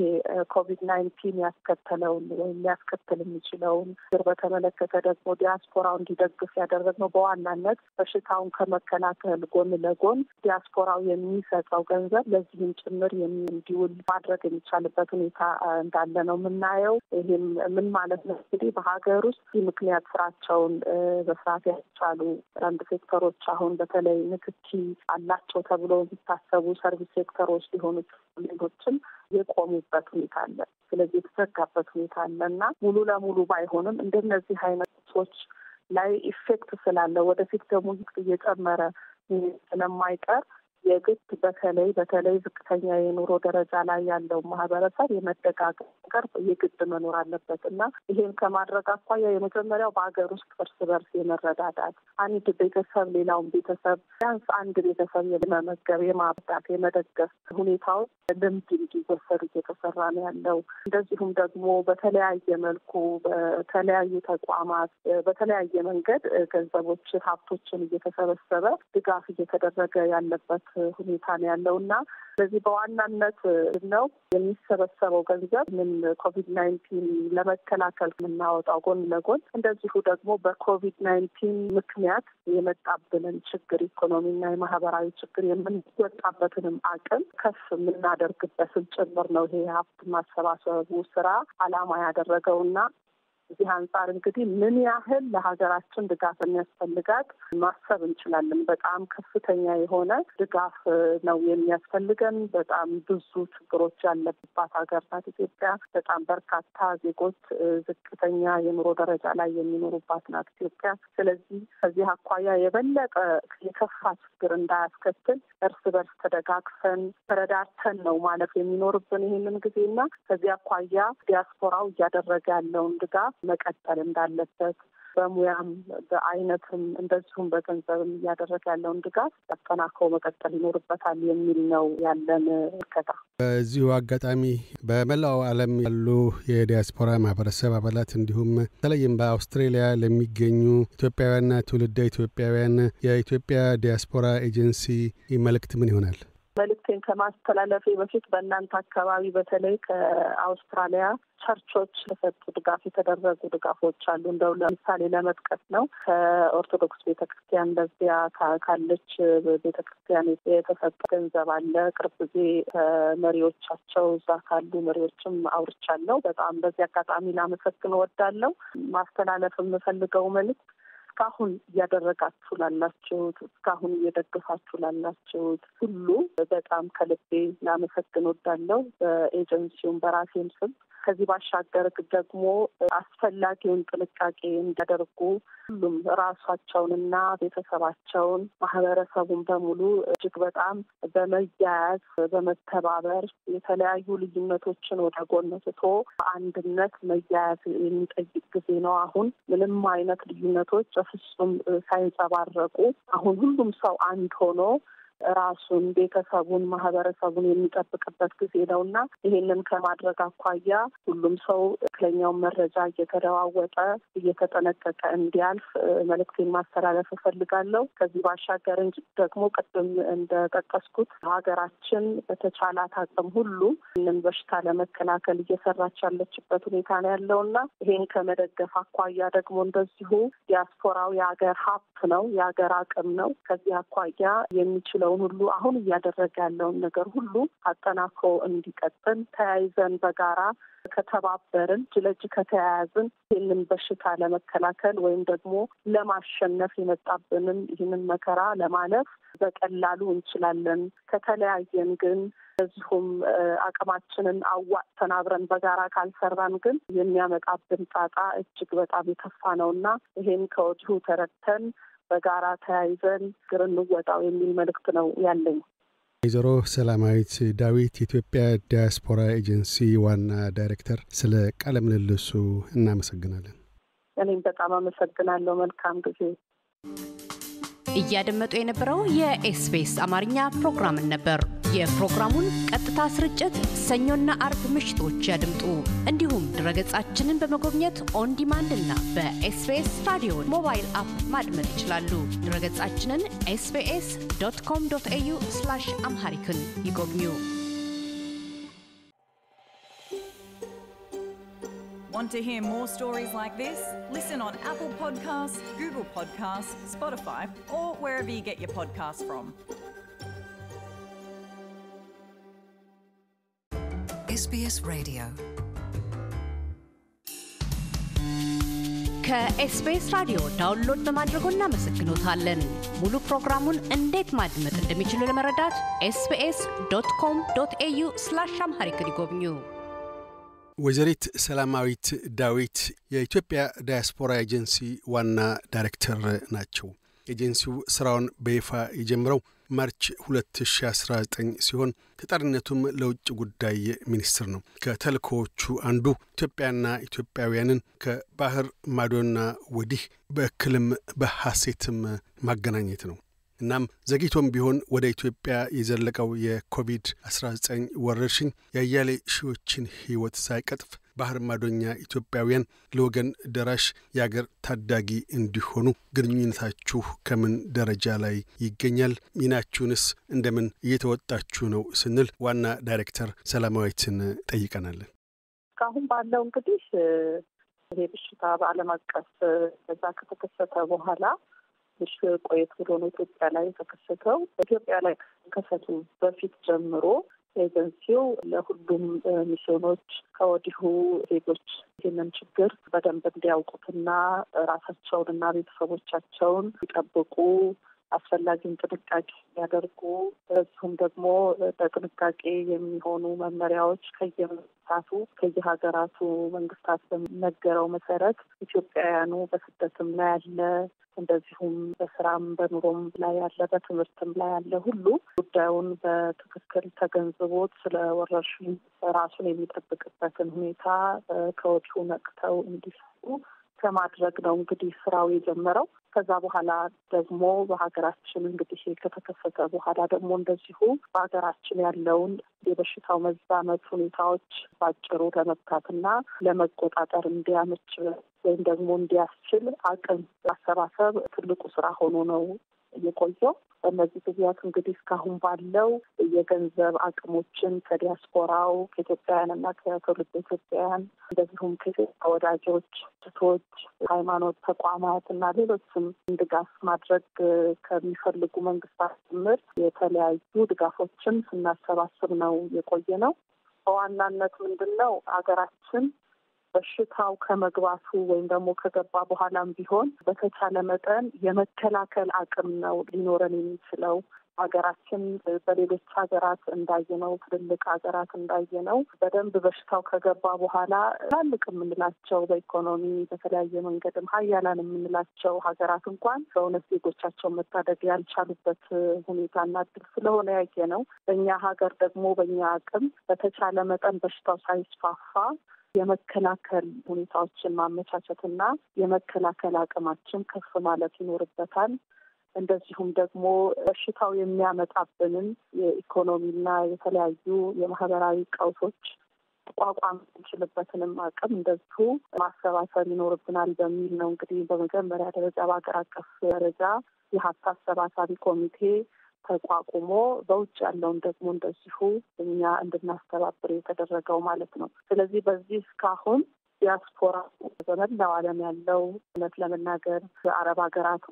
ኮቪድ-19 ያስከተለውን ወይም ሊያስከትል የሚችለውን ችግር በተመለከተ ደግሞ ዲያስፖራው እንዲደግፍ ያደረግነው በዋናነት በሽታውን ከመከላከል ጎን ለጎን ዲያስፖራው የሚሰጠው ገንዘብ ለዚህም ጭምር እንዲውል ማድረግ የሚቻልበት ሁኔታ እንዳለ ነው የምናየው። ይህም ምን ማለት ነው እንግዲህ በሀገር ውስጥ ምክንያት ስራቸውን በስርዓት ያልቻሉ አንድ ሴክተሮች አሁን በተለይ ንክኪ አላቸው ተብሎ የሚታሰቡ ሰርቪስ ሴክተሮች ሊሆኑ ሌሎችም የቆሙበት ሁኔታ አለ። ስለዚህ የተዘጋበት ሁኔታ አለና ሙሉ ለሙሉ ባይሆንም እንደነዚህ አይነቶች ላይ ኢፌክት ስላለ ወደፊት ደግሞ እየጨመረ ስለማይቀር የግድ በተለይ ዝቅተኛ የኑሮ ደረጃ ላይ ያለው ማህበረሰብ የመደጋገፍ ነገር የግድ መኖር አለበት እና ይሄን ከማድረግ አኳያ የመጀመሪያው በሀገር ውስጥ እርስ በርስ የመረዳዳት አንድ ቤተሰብ ሌላውን ቤተሰብ ቢያንስ አንድ ቤተሰብ የመመገብ የማብዳት የመደገፍ ሁኔታዎች ልምድ እንዲወሰዱ እየተሰራ ነው ያለው። እንደዚሁም ደግሞ በተለያየ መልኩ በተለያዩ ተቋማት በተለያየ መንገድ ገንዘቦች ሀብቶችን እየተሰበሰበ ድጋፍ እየተደረገ ያለበት ሁኔታ ነው ያለውና ስለዚህ በዋናነት ነው የሚሰበሰበው ገንዘብ ምን ኮቪድ-19 ለመከላከል የምናወጣው ጎን ለጎን እንደዚሁ ደግሞ በኮቪድ-19 ምክንያት የመጣብንን ችግር ኢኮኖሚና የማህበራዊ ችግር የምንወጣበትንም አቅም ከፍ የምናደርግበትን ጭምር ነው ይሄ ሀብት ማሰባሰቡ ስራ ዓላማ ያደረገውና እዚህ አንፃር እንግዲህ ምን ያህል ለሀገራችን ድጋፍ የሚያስፈልጋት ማሰብ እንችላለን። በጣም ከፍተኛ የሆነ ድጋፍ ነው የሚያስፈልገን። በጣም ብዙ ችግሮች ያለባት ሀገር ናት ኢትዮጵያ። በጣም በርካታ ዜጎች ዝቅተኛ የኑሮ ደረጃ ላይ የሚኖሩባት ናት ኢትዮጵያ። ስለዚህ ከዚህ አኳያ የበለጠ የከፋ ችግር እንዳያስከትል እርስ በርስ ተደጋግፈን ተረዳድተን ነው ማለፍ የሚኖርብን ይህንን ጊዜና ከዚህ አኳያ ዲያስፖራው እያደረገ ያለውን ድጋፍ መቀጠል እንዳለበት በሙያም በአይነትም እንደዚሁም በገንዘብም እያደረገ ያለውን ድጋፍ አጠናክሮ መቀጠል ይኖርበታል የሚል ነው ያለን እርከታ። በዚሁ አጋጣሚ በመላው ዓለም ያሉ የዲያስፖራ ማህበረሰብ አባላት እንዲሁም በተለይም በአውስትራሊያ ለሚገኙ ኢትዮጵያውያንና ትውልደ ኢትዮጵያውያን የኢትዮጵያ ዲያስፖራ ኤጀንሲ መልእክት ምን ይሆናል? መልእክቴን ከማስተላለፌ በፊት በእናንተ አካባቢ በተለይ ከአውስትራሊያ ቸርቾች ለሰጡ ድጋፍ የተደረጉ ድጋፎች አሉ። እንደው ለምሳሌ ለመጥቀስ ነው ከኦርቶዶክስ ቤተክርስቲያን በዚያ ካለች ቤተክርስቲያን የተሰጠ ገንዘብ አለ። ቅርብ ጊዜ ከመሪዎቻቸው እዛ ካሉ መሪዎችም አውርቻለሁ። በጣም በዚህ አጋጣሚ ላመሰግን እወዳለሁ። ማስተላለፍ የምፈልገው መልእክት እስካሁን እያደረጋችሁ ላላችሁት፣ እስካሁን እየደገፋችሁ ላላችሁት ሁሉ በጣም ከልቤ ላመሰግን እወዳለሁ በኤጀንሲውም በራሴም ስም። ከዚህ ባሻገር ደግሞ አስፈላጊውን ጥንቃቄ እንዲያደርጉ ሁሉም ራሳቸውንና ቤተሰባቸውን ማህበረሰቡን በሙሉ እጅግ በጣም በመያያዝ በመተባበር የተለያዩ ልዩነቶችን ወደ ጎን ትቶ በአንድነት መያያዝ የሚጠይቅ ጊዜ ነው። አሁን ምንም አይነት ልዩነቶች በፍጹም ሳይንጸባረቁ አሁን ሁሉም ሰው አንድ ሆኖ ራሱን ቤተሰቡን ማህበረሰቡን የሚጠብቅበት ጊዜ ነውና ይሄንን ከማድረግ አኳያ ሁሉም ሰው ትክክለኛውን መረጃ እየተለዋወጠ እየተጠነቀቀ እንዲያልፍ መልእክቴን ማስተላለፍ እፈልጋለሁ። ከዚህ ባሻገር እንጂ ደግሞ ቅድም እንደጠቀስኩት ሀገራችን በተቻላት አቅም ሁሉ ይህንን በሽታ ለመከላከል እየሰራች ያለችበት ሁኔታ ነው ያለውና ይሄን ከመደገፍ አኳያ ደግሞ እንደዚሁ ዲያስፖራው የሀገር ሀብት ነው፣ የሀገር አቅም ነው። ከዚህ አኳያ የሚችለው ሁሉ አሁን እያደረገ ያለውን ነገር ሁሉ አጠናክሮ እንዲቀጥል ተያይዘን በጋራ ከተባበርን እጅ ለእጅ ከተያያዝን ይህንን በሽታ ለመከላከል ወይም ደግሞ ለማሸነፍ የመጣብንን ይህንን መከራ ለማለፍ በቀላሉ እንችላለን። ከተለያየን ግን እዚሁም አቅማችንን አዋጥተን አብረን በጋራ ካልሰራን ግን የሚያመጣብን ጣጣ እጅግ በጣም የከፋ ነውና ይሄን ከወዲሁ ተረድተን በጋራ ተያይዘን ግር እንወጣው የሚል መልእክት ነው ያለኝ። ወይዘሮ ሰላማዊት ዳዊት የኢትዮጵያ ዳያስፖራ ኤጀንሲ ዋና ዳይሬክተር፣ ስለ ቃለ ምልልሱ እናመሰግናለን። እኔም በጣም አመሰግናለሁ። መልካም ጊዜ። እያደመጡ የነበረው የኤስቢኤስ አማርኛ ፕሮግራምን ነበር። የፕሮግራሙን ቀጥታ ስርጭት ሰኞና አርብ ምሽቶች ያድምጡ። እንዲሁም ድረገጻችንን በመጎብኘት ኦን ዲማንድ እና በኤስቢኤስ ራዲዮ ሞባይል አፕ ማድመጥ ይችላሉ። ድረገጻችንን sbs.com.au/amharican ይጎብኙ። Want to hear more stories like this? Listen on Apple Podcasts, Google Podcasts, Spotify, or wherever you get your podcasts from. SBS Radio. ከኤስቢኤስ ራዲዮ ዳውንሎድ በማድረጎ እናመሰግኖታለን። ሙሉ ፕሮግራሙን እንዴት ማድመጥ እንደሚችሉ ለመረዳት sbs.com.au/amharic ይጎብኙ። ወይዘሪት ሰላማዊት ዳዊት የኢትዮጵያ ዳያስፖራ ኤጀንሲ ዋና ዳይሬክተር ናቸው። ኤጀንሲው ስራውን በይፋ የጀመረው ማርች 2019 ሲሆን ተጠሪነቱም ለውጭ ጉዳይ ሚኒስትር ነው። ከተልእኮዎቹ አንዱ ኢትዮጵያና ኢትዮጵያውያንን ከባህር ማዶና ወዲህ በእክልም በሐሴትም ማገናኘት ነው። እናም ዘግይቶም ቢሆን ወደ ኢትዮጵያ የዘለቀው የኮቪድ-19 ወረርሽኝ ያያሌ ሺዎችን ሕይወት ሳይቀጥፍ ባህር ማዶኛ ኢትዮጵያውያን ለወገን ደራሽ የአገር ታዳጊ እንዲሆኑ ግንኙነታችሁ ከምን ደረጃ ላይ ይገኛል? ሚናችሁንስ እንደምን እየተወጣችሁ ነው ስንል ዋና ዳይሬክተር ሰላማዊትን ጠይቀናለን። እስካሁን ባለው እንግዲህ ይሄ በሽታ በዓለም አቀፍ በዛ ከተከሰተ በኋላ ትንሽ ቆየት ብሎ ነው ኢትዮጵያ ላይ የተከሰተው። ኢትዮጵያ ላይ ከከሰቱ በፊት ጀምሮ ኤጀንሲው ለሁሉም ሚስዮኖች ከወዲሁ ዜጎች ይህንን ችግር በደንብ እንዲያውቁትና ራሳቸውንና ቤተሰቦቻቸውን ይጠብቁ አስፈላጊውን ጥንቃቄ ያደርጉ እሱም ደግሞ በጥንቃቄ የሚሆኑ መመሪያዎች ከየሀገራቱ መንግስታት በሚነገረው መሰረት ኢትዮጵያውያኑ በስደትም ላይ ያለ እንደዚሁም በስራም በኑሮም ላይ ያለ በትምህርትም ላይ ያለ ሁሉ ጉዳዩን በትክክል ተገንዝቦት ስለ ወረርሽኝ ራሱን የሚጠብቅበትን ሁኔታ ከወዲሁ ነቅተው እንዲሰሩ ከማድረግ ነው እንግዲህ ስራው የጀመረው። ከዛ በኋላ ደግሞ በሀገራችን እንግዲህ ከተከፈተ በኋላ ደግሞ እንደዚሁ በሀገራችን ያለውን የበሽታው መዛመት ሁኔታዎች ባጭሩ ለመግታትና ለመቆጣጠር እንዲያመች ወይም ደግሞ እንዲያስችል አቅም ማሰባሰብ ትልቁ ስራ ሆኖ ነው የቆየው። በእነዚህ ጊዜያት እንግዲህ እስካሁን ባለው የገንዘብ አቅሞችን ከዲያስፖራው ከኢትዮጵያውያንና ከትውልደ ኢትዮጵያውያን እንደዚሁም ከኢትዮጵያ ወዳጆች፣ እህቶች፣ ሃይማኖት ተቋማት እና ሌሎችም ድጋፍ ማድረግ ከሚፈልጉ መንግስታት ጭምር የተለያዩ ድጋፎችን ስናሰባስብ ነው የቆየ ነው። በዋናነት ምንድነው ሀገራችን በሽታው ከመግባቱ ወይም ደግሞ ከገባ በኋላም ቢሆን በተቻለ መጠን የመከላከል አቅም ነው ሊኖረን የሚችለው። ሀገራችን በሌሎች ሀገራት እንዳየነው ትልልቅ ሀገራት እንዳየነው በደንብ በሽታው ከገባ በኋላ ትላልቅ የምንላቸው በኢኮኖሚ በተለያየ መንገድም ሀያላን የምንላቸው ሀገራት እንኳን በእውነት ዜጎቻቸውን መታደግ ያልቻሉበት ሁኔታና እድል ስለሆነ ያየነው በእኛ ሀገር ደግሞ በእኛ አቅም በተቻለ መጠን በሽታው ሳይስፋፋ የመከላከል ሁኔታዎችን ማመቻቸትና የመከላከል አቅማችን ከፍ ማለት ይኖርበታል። እንደዚሁም ደግሞ በሽታው የሚያመጣብንን የኢኮኖሚና የተለያዩ የማህበራዊ ቀውሶች ቋቋም እንችልበትንም አቅም እንደዚሁ ማሰባሰብ ይኖርብናል በሚል ነው እንግዲህ በመጀመሪያ ደረጃ በሀገር አቀፍ ደረጃ የሀሳብ አሰባሳቢ ኮሚቴ ተቋቁሞ በውጭ ያለውን ደግሞ እንደዚሁ እኛ እንድናስተባብር የተደረገው ማለት ነው። ስለዚህ በዚህ እስካሁን ዲያስፖራ በመላው ዓለም ያለው እውነት ለመናገር በአረብ ሀገራት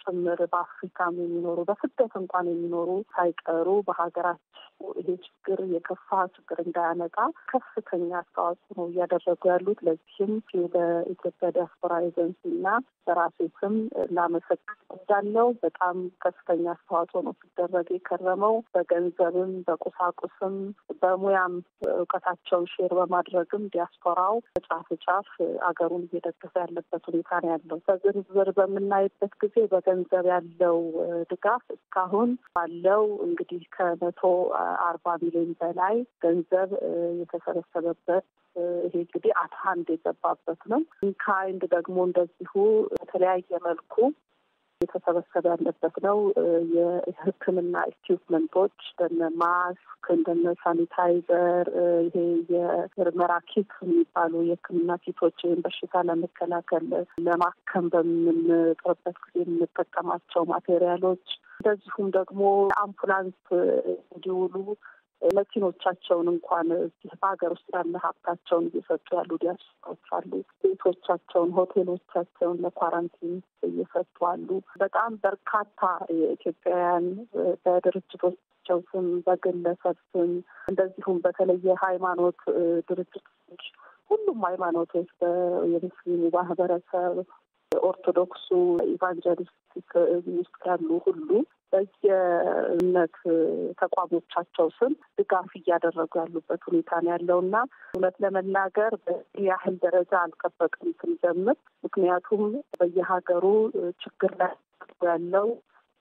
ጭምር በአፍሪካም የሚኖሩ በስደት እንኳን የሚኖሩ ሳይቀሩ በሀገራቸው ይሄ ችግር የከፋ ችግር እንዳያመጣ ከፍተኛ አስተዋጽኦ ነው እያደረጉ ያሉት። ለዚህም በኢትዮጵያ ዲያስፖራ ኤጀንሲና በራሴ ስም ላመሰግን እወዳለሁ። በጣም ከፍተኛ አስተዋጽኦ ነው ሲደረግ የከረመው። በገንዘብም በቁሳቁስም በሙያም እውቀታቸውን ሼር በማድረግም ዲያስፖራው ጫፍ አገሩን እየደገፈ ያለበት ሁኔታ ነው ያለው። በዝርዝር በምናይበት ጊዜ በገንዘብ ያለው ድጋፍ እስካሁን ባለው እንግዲህ 140 ሚሊዮን በላይ ገንዘብ የተሰበሰበበት ይሄ እንግዲህ አትሃንድ የገባበት ነው። ኢንካይንድ ደግሞ እንደዚሁ በተለያየ መልኩ የተሰበሰበ ያለበት ነው። የሕክምና ኢኩዊፕመንቶች እንደነ ማስክ፣ እንደነ ሳኒታይዘር፣ ይሄ የምርመራ ኪት የሚባሉ የሕክምና ኪቶች ወይም በሽታ ለመከላከል ለማከም በምንጥርበት ጊዜ የምንጠቀማቸው ማቴሪያሎች፣ እንደዚሁም ደግሞ አምቡላንስ እንዲውሉ መኪኖቻቸውን እንኳን በሀገር ውስጥ ያለ ሀብታቸውን እየሰጡ ያሉ ዲያስፖራዎች አሉ። ቤቶቻቸውን፣ ሆቴሎቻቸውን ለኳራንቲን እየሰጡ አሉ። በጣም በርካታ የኢትዮጵያውያን በድርጅቶቻቸው ስም፣ በግለሰብ ስም እንደዚሁም በተለየ ሃይማኖት ድርጅቶች ሁሉም ሃይማኖቶች የሙስሊሙ ማህበረሰብ፣ ኦርቶዶክሱ፣ ኢቫንጀሊስቲክ ውስጥ ያሉ ሁሉ በየእምነት ተቋሞቻቸው ስም ድጋፍ እያደረጉ ያሉበት ሁኔታ ነው ያለውና እውነት ለመናገር በዚህ ያህል ደረጃ አልጠበቅም ስንጀምር። ምክንያቱም በየሀገሩ ችግር ላይ ያለው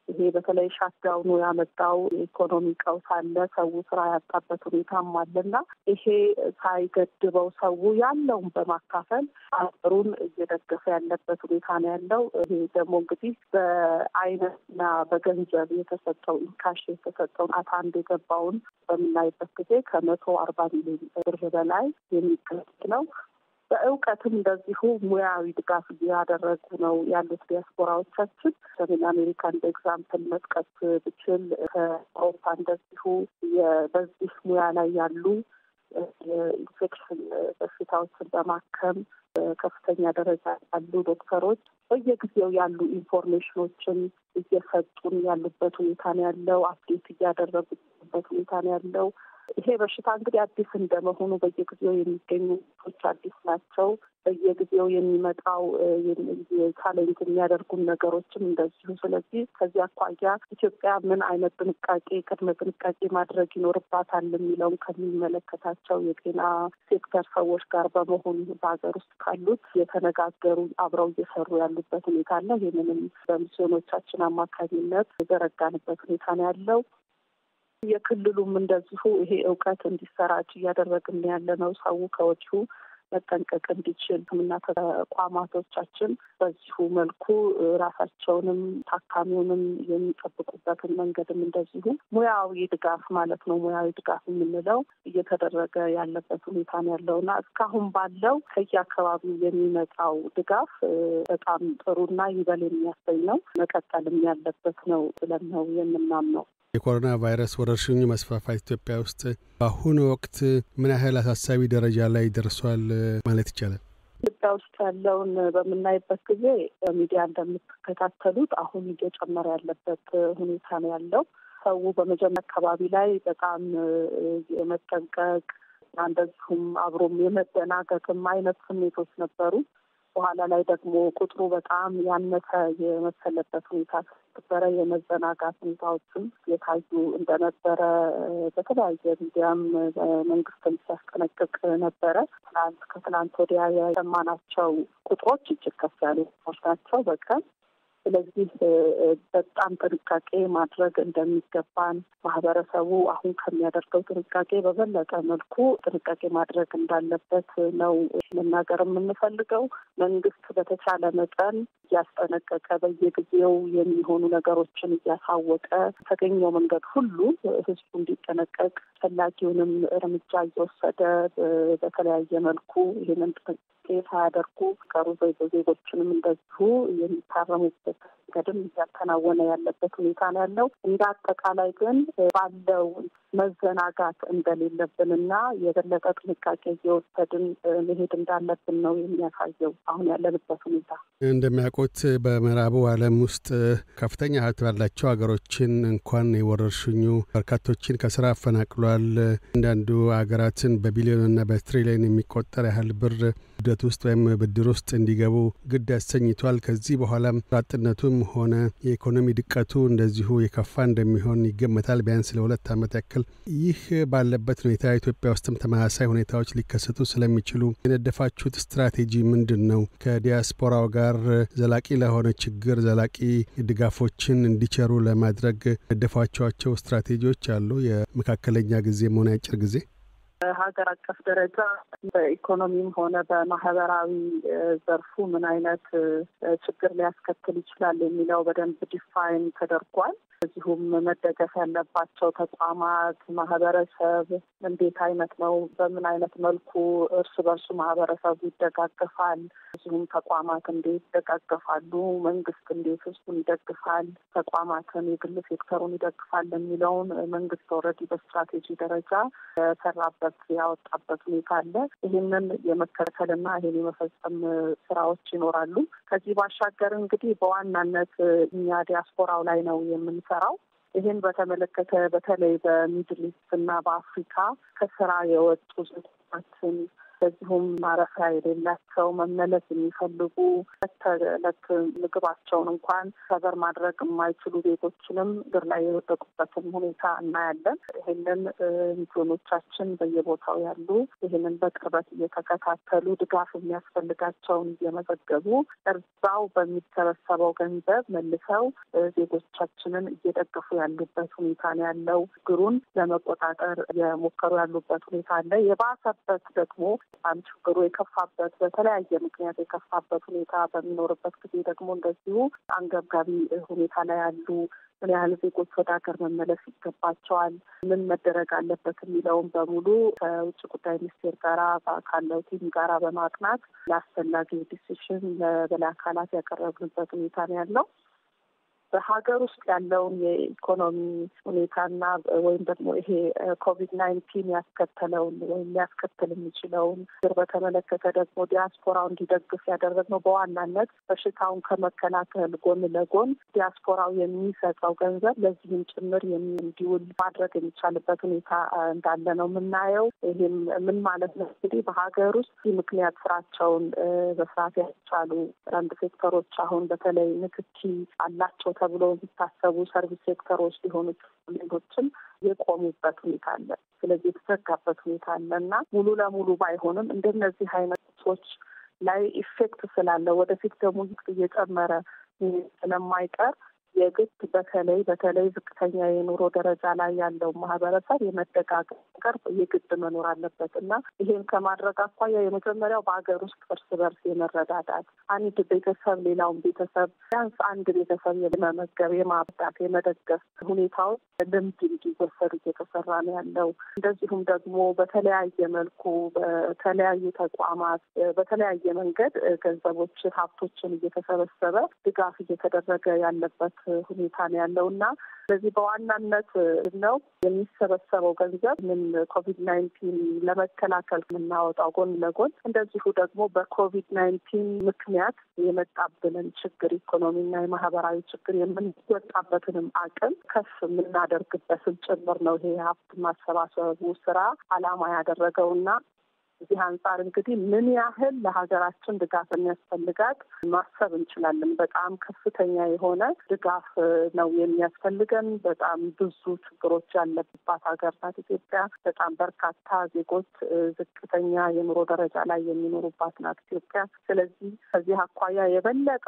ይሄ በተለይ ሻትዳውኑ ያመጣው የኢኮኖሚ ቀውስ አለ። ሰው ስራ ያጣበት ሁኔታም አለና ይሄ ሳይገድበው ሰው ያለውን በማካፈል አገሩን እየደገፈ ያለበት ሁኔታ ነው ያለው። ይሄ ደግሞ እንግዲህ በአይነትና በገንዘብ የተሰጠው ኢንካሽ የተሰጠውን አታንድ የገባውን በምናይበት ጊዜ 140 ሚሊዮን ብር በላይ የሚገመት ነው። በእውቀትም እንደዚሁ ሙያዊ ድጋፍ እያደረጉ ነው ያሉት ዲያስፖራዎቻችን። ሰሜን አሜሪካን በኤግዛምፕል መጥቀስ ብችል ከአውሮፓ እንደዚሁ በዚህ ሙያ ላይ ያሉ የኢንፌክሽን በሽታዎችን በማከም ከፍተኛ ደረጃ ያሉ ዶክተሮች በየጊዜው ያሉ ኢንፎርሜሽኖችን እየሰጡን ያሉበት ሁኔታ ነው ያለው። አፕዴት እያደረጉበት ሁኔታ ነው ያለው። ይሄ በሽታ እንግዲህ አዲስ እንደመሆኑ በየጊዜው የሚገኙ አዲስ ናቸው። በየጊዜው የሚመጣው ቻሌንጅ የሚያደርጉን ነገሮችም እንደዚሁ። ስለዚህ ከዚህ አኳያ ኢትዮጵያ ምን አይነት ቅድመ ጥንቃቄ ማድረግ ይኖርባታል የሚለውን ከሚመለከታቸው የጤና ሴክተር ሰዎች ጋር በመሆኑ በሀገር ውስጥ ካሉት የተነጋገሩ አብረው እየሰሩ ያሉበት ሁኔታ አለ። ይህንንም በሚስዮኖቻችን አማካኝነት የዘረጋንበት ሁኔታ ነው ያለው። የክልሉም እንደዚሁ ይሄ እውቀት እንዲሰራጭ እያደረግን ያለ ነው። ሰው ከወዲሁ መጠንቀቅ እንዲችል ሕክምና ተቋማቶቻችን በዚሁ መልኩ ራሳቸውንም ታካሚውንም የሚጠብቁበትን መንገድም እንደዚሁ ሙያዊ ድጋፍ ማለት ነው። ሙያዊ ድጋፍ የምንለው እየተደረገ ያለበት ሁኔታ ነው ያለውና እስካሁን ባለው ከየአካባቢው የሚመጣው ድጋፍ በጣም ጥሩና ይበል የሚያሰኝ ነው። መቀጠልም ያለበት ነው ብለን ነው የምናምነው። የኮሮና ቫይረስ ወረርሽኙ መስፋፋት ኢትዮጵያ ውስጥ በአሁኑ ወቅት ምን ያህል አሳሳቢ ደረጃ ላይ ደርሷል ማለት ይቻላል? ኢትዮጵያ ውስጥ ያለውን በምናይበት ጊዜ በሚዲያ እንደምትከታተሉት አሁን እየጨመረ ያለበት ሁኔታ ነው ያለው። ሰው በመጀመሪያ አካባቢ ላይ በጣም የመጠንቀቅ እንደዚሁም አብሮም የመደናገጥም አይነት ስሜቶች ነበሩ። በኋላ ላይ ደግሞ ቁጥሩ በጣም ያነሰ የመሰለበት ሁኔታ ነበረ። የመዘናጋት ሁኔታዎችም የታዩ እንደነበረ በተለያየ ሚዲያም መንግስትም ሲያስጠነቅቅ ነበረ። ከትናንት ወዲያ የሰማናቸው ቁጥሮች እጅግ ከፍ ያሉ ናቸው በቀን። ስለዚህ በጣም ጥንቃቄ ማድረግ እንደሚገባን ማህበረሰቡ አሁን ከሚያደርገው ጥንቃቄ በበለጠ መልኩ ጥንቃቄ ማድረግ እንዳለበት ነው መናገር የምንፈልገው። መንግስት በተቻለ መጠን እያስጠነቀቀ በየጊዜው የሚሆኑ ነገሮችን እያሳወቀ ተገኘው መንገድ ሁሉ ህዝቡ እንዲጠነቀቅ ፈላጊውንም እርምጃ እየወሰደ በተለያየ መልኩ ይህንን ሳያደርጉ ቀሩ ዜጎችንም እንደዚሁ የሚታረሙበት መንገድም እያከናወነ ያለበት ሁኔታ ነው ያለው። እንደ አጠቃላይ ግን ባለው መዘናጋት እንደሌለብንና የበለጠ ጥንቃቄ እየወሰድን መሄድ እንዳለብን ነው የሚያሳየው አሁን ያለንበት ሁኔታ። እንደሚያውቁት በምዕራቡ ዓለም ውስጥ ከፍተኛ ሀብት ባላቸው ሀገሮችን እንኳን የወረርሽኙ በርካቶችን ከስራ አፈናቅሏል። አንዳንዱ ሀገራትን በቢሊዮንና በትሪሊዮን የሚቆጠር ያህል ብር ብድር ውስጥ ወይም ብድር ውስጥ እንዲገቡ ግድ ያሰኝቷል። ከዚህ በኋላም አጥነቱም ሆነ የኢኮኖሚ ድቀቱ እንደዚሁ የከፋ እንደሚሆን ይገመታል ቢያንስ ለ2 ዓመት ያክል። ይህ ባለበት ሁኔታ ኢትዮጵያ ውስጥም ተመሳሳይ ሁኔታዎች ሊከሰቱ ስለሚችሉ የነደፋችሁት ስትራቴጂ ምንድን ነው? ከዲያስፖራው ጋር ዘላቂ ለሆነ ችግር ዘላቂ ድጋፎችን እንዲቸሩ ለማድረግ የነደፋችኋቸው ስትራቴጂዎች አሉ? የመካከለኛ ጊዜም ሆነ አጭር ጊዜ? ሀገር አቀፍ ደረጃ በኢኮኖሚም ሆነ በማህበራዊ ዘርፉ ምን አይነት ችግር ሊያስከትል ይችላል የሚለው በደንብ ዲፋይን ተደርጓል። እዚሁም መደገፍ ያለባቸው ተቋማት፣ ማህበረሰብ እንዴት አይነት ነው፣ በምን አይነት መልኩ እርስ በርሱ ማህበረሰቡ ይደጋገፋል፣ እዚሁም ተቋማት እንዴት ይደጋገፋሉ፣ መንግስት እንዴት ህዝቡን ይደግፋል፣ ተቋማትን የግል ሴክተሩን ይደግፋል የሚለውን መንግስት ኦልሬዲ በስትራቴጂ ደረጃ ሰራበት ያወጣበት ሁኔታ አለ። ይህንን የመከተልና ይህን የመፈጸም ስራዎች ይኖራሉ። ከዚህ ባሻገር እንግዲህ በዋናነት እኛ ዲያስፖራው ላይ ነው የምንሰራው። ይህን በተመለከተ በተለይ በሚድል ኢስት እና በአፍሪካ ከስራ የወጡ ዜጎችን በዚሁም ማረፊያ የሌላቸው መመለስ የሚፈልጉ ተለት ምግባቸውን እንኳን ሰበር ማድረግ የማይችሉ ዜጎችንም እግር ላይ የወደቁበትን ሁኔታ እናያለን። ይህንን ሚስዮኖቻችን በየቦታው ያሉ ይህንን በቅርበት እየተከታተሉ ድጋፍ የሚያስፈልጋቸውን እየመዘገቡ እርዛው በሚሰበሰበው ገንዘብ መልሰው ዜጎቻችንን እየደገፉ ያሉበት ሁኔታ ነው ያለው። ችግሩን ለመቆጣጠር የሞከሩ ያሉበት ሁኔታ አለ። የባሰበት ደግሞ በጣም ችግሩ የከፋበት በተለያየ ምክንያት የከፋበት ሁኔታ በሚኖርበት ጊዜ ደግሞ እንደዚሁ አንገብጋቢ ሁኔታ ላይ ያሉ ምን ያህል ዜጎች ወደ ሀገር መመለስ ይገባቸዋል፣ ምን መደረግ አለበት የሚለውን በሙሉ ከውጭ ጉዳይ ሚኒስቴር ጋራ ካለው ቲም ጋራ በማጥናት ለአስፈላጊ ዲሲሽን ለበላይ አካላት ያቀረብንበት ሁኔታ ነው ያለው። በሀገር ውስጥ ያለውን የኢኮኖሚ ሁኔታና ወይም ደግሞ ይሄ ኮቪድ-19 ያስከተለውን ወይም ሊያስከትል የሚችለውን በተመለከተ ደግሞ ዲያስፖራው እንዲደግፍ ያደረግነው በዋናነት በሽታውን ከመከላከል ጎን ለጎን ዲያስፖራው የሚሰጠው ገንዘብ ለዚህም ጭምር እንዲውል ማድረግ የሚቻልበት ሁኔታ እንዳለ ነው የምናየው። ይህም ምን ማለት ነው እንግዲህ በሀገር ውስጥ ምክንያት ስራቸውን በስርዓት ያልቻሉ አንድ ሴክተሮች አሁን በተለይ ንክኪ አላቸው ተብሎ የሚታሰቡ ሰርቪስ ሴክተሮች ሊሆኑ ሌሎችም የቆሙበት ሁኔታ አለ። ስለዚህ የተዘጋበት ሁኔታ አለ እና ሙሉ ለሙሉ ባይሆንም እንደነዚህ አይነቶች ላይ ኢፌክት ስላለ ወደፊት ደግሞ እየጨመረ ስለማይቀር የግድ በተለይ ዝቅተኛ የኑሮ ደረጃ ላይ ያለው ማህበረሰብ የመደጋገፍ ነገር የግድ መኖር አለበት እና ይሄን ከማድረግ አኳያ የመጀመሪያው በሀገር ውስጥ እርስ በርስ የመረዳዳት አንድ ቤተሰብ ሌላውን ቤተሰብ ቢያንስ አንድ ቤተሰብ የመመገብ የማብዳት የመደገፍ ሁኔታዎች ልምድ እንዲወሰዱ እየተሰራ ነው ያለው። እንደዚሁም ደግሞ በተለያየ መልኩ በተለያዩ ተቋማት በተለያየ መንገድ ገንዘቦች ሀብቶችን እየተሰበሰበ ድጋፍ እየተደረገ ያለበት ሁኔታ ነው ያለውና ስለዚህ በዋናነት ነው የሚሰበሰበው ገንዘብ ምን ኮቪድ-19 ለመከላከል የምናወጣው ጎን ለጎን እንደዚሁ ደግሞ በኮቪድ-19 ምክንያት የመጣብንን ችግር ኢኮኖሚና የማህበራዊ ችግር የምንወጣበትንም አቅም ከፍ የምናደርግበትን ጭምር ነው ይሄ ሀብት ማሰባሰቡ ስራ ዓላማ ያደረገውና እዚህ አንጻር እንግዲህ ምን ያህል ለሀገራችን ድጋፍ የሚያስፈልጋት ማሰብ እንችላለን። በጣም ከፍተኛ የሆነ ድጋፍ ነው የሚያስፈልገን። በጣም ብዙ ችግሮች ያለባት ሀገር ናት ኢትዮጵያ። በጣም በርካታ ዜጎች ዝቅተኛ የኑሮ ደረጃ ላይ የሚኖሩባት ናት ኢትዮጵያ። ስለዚህ ከዚህ አኳያ የበለጠ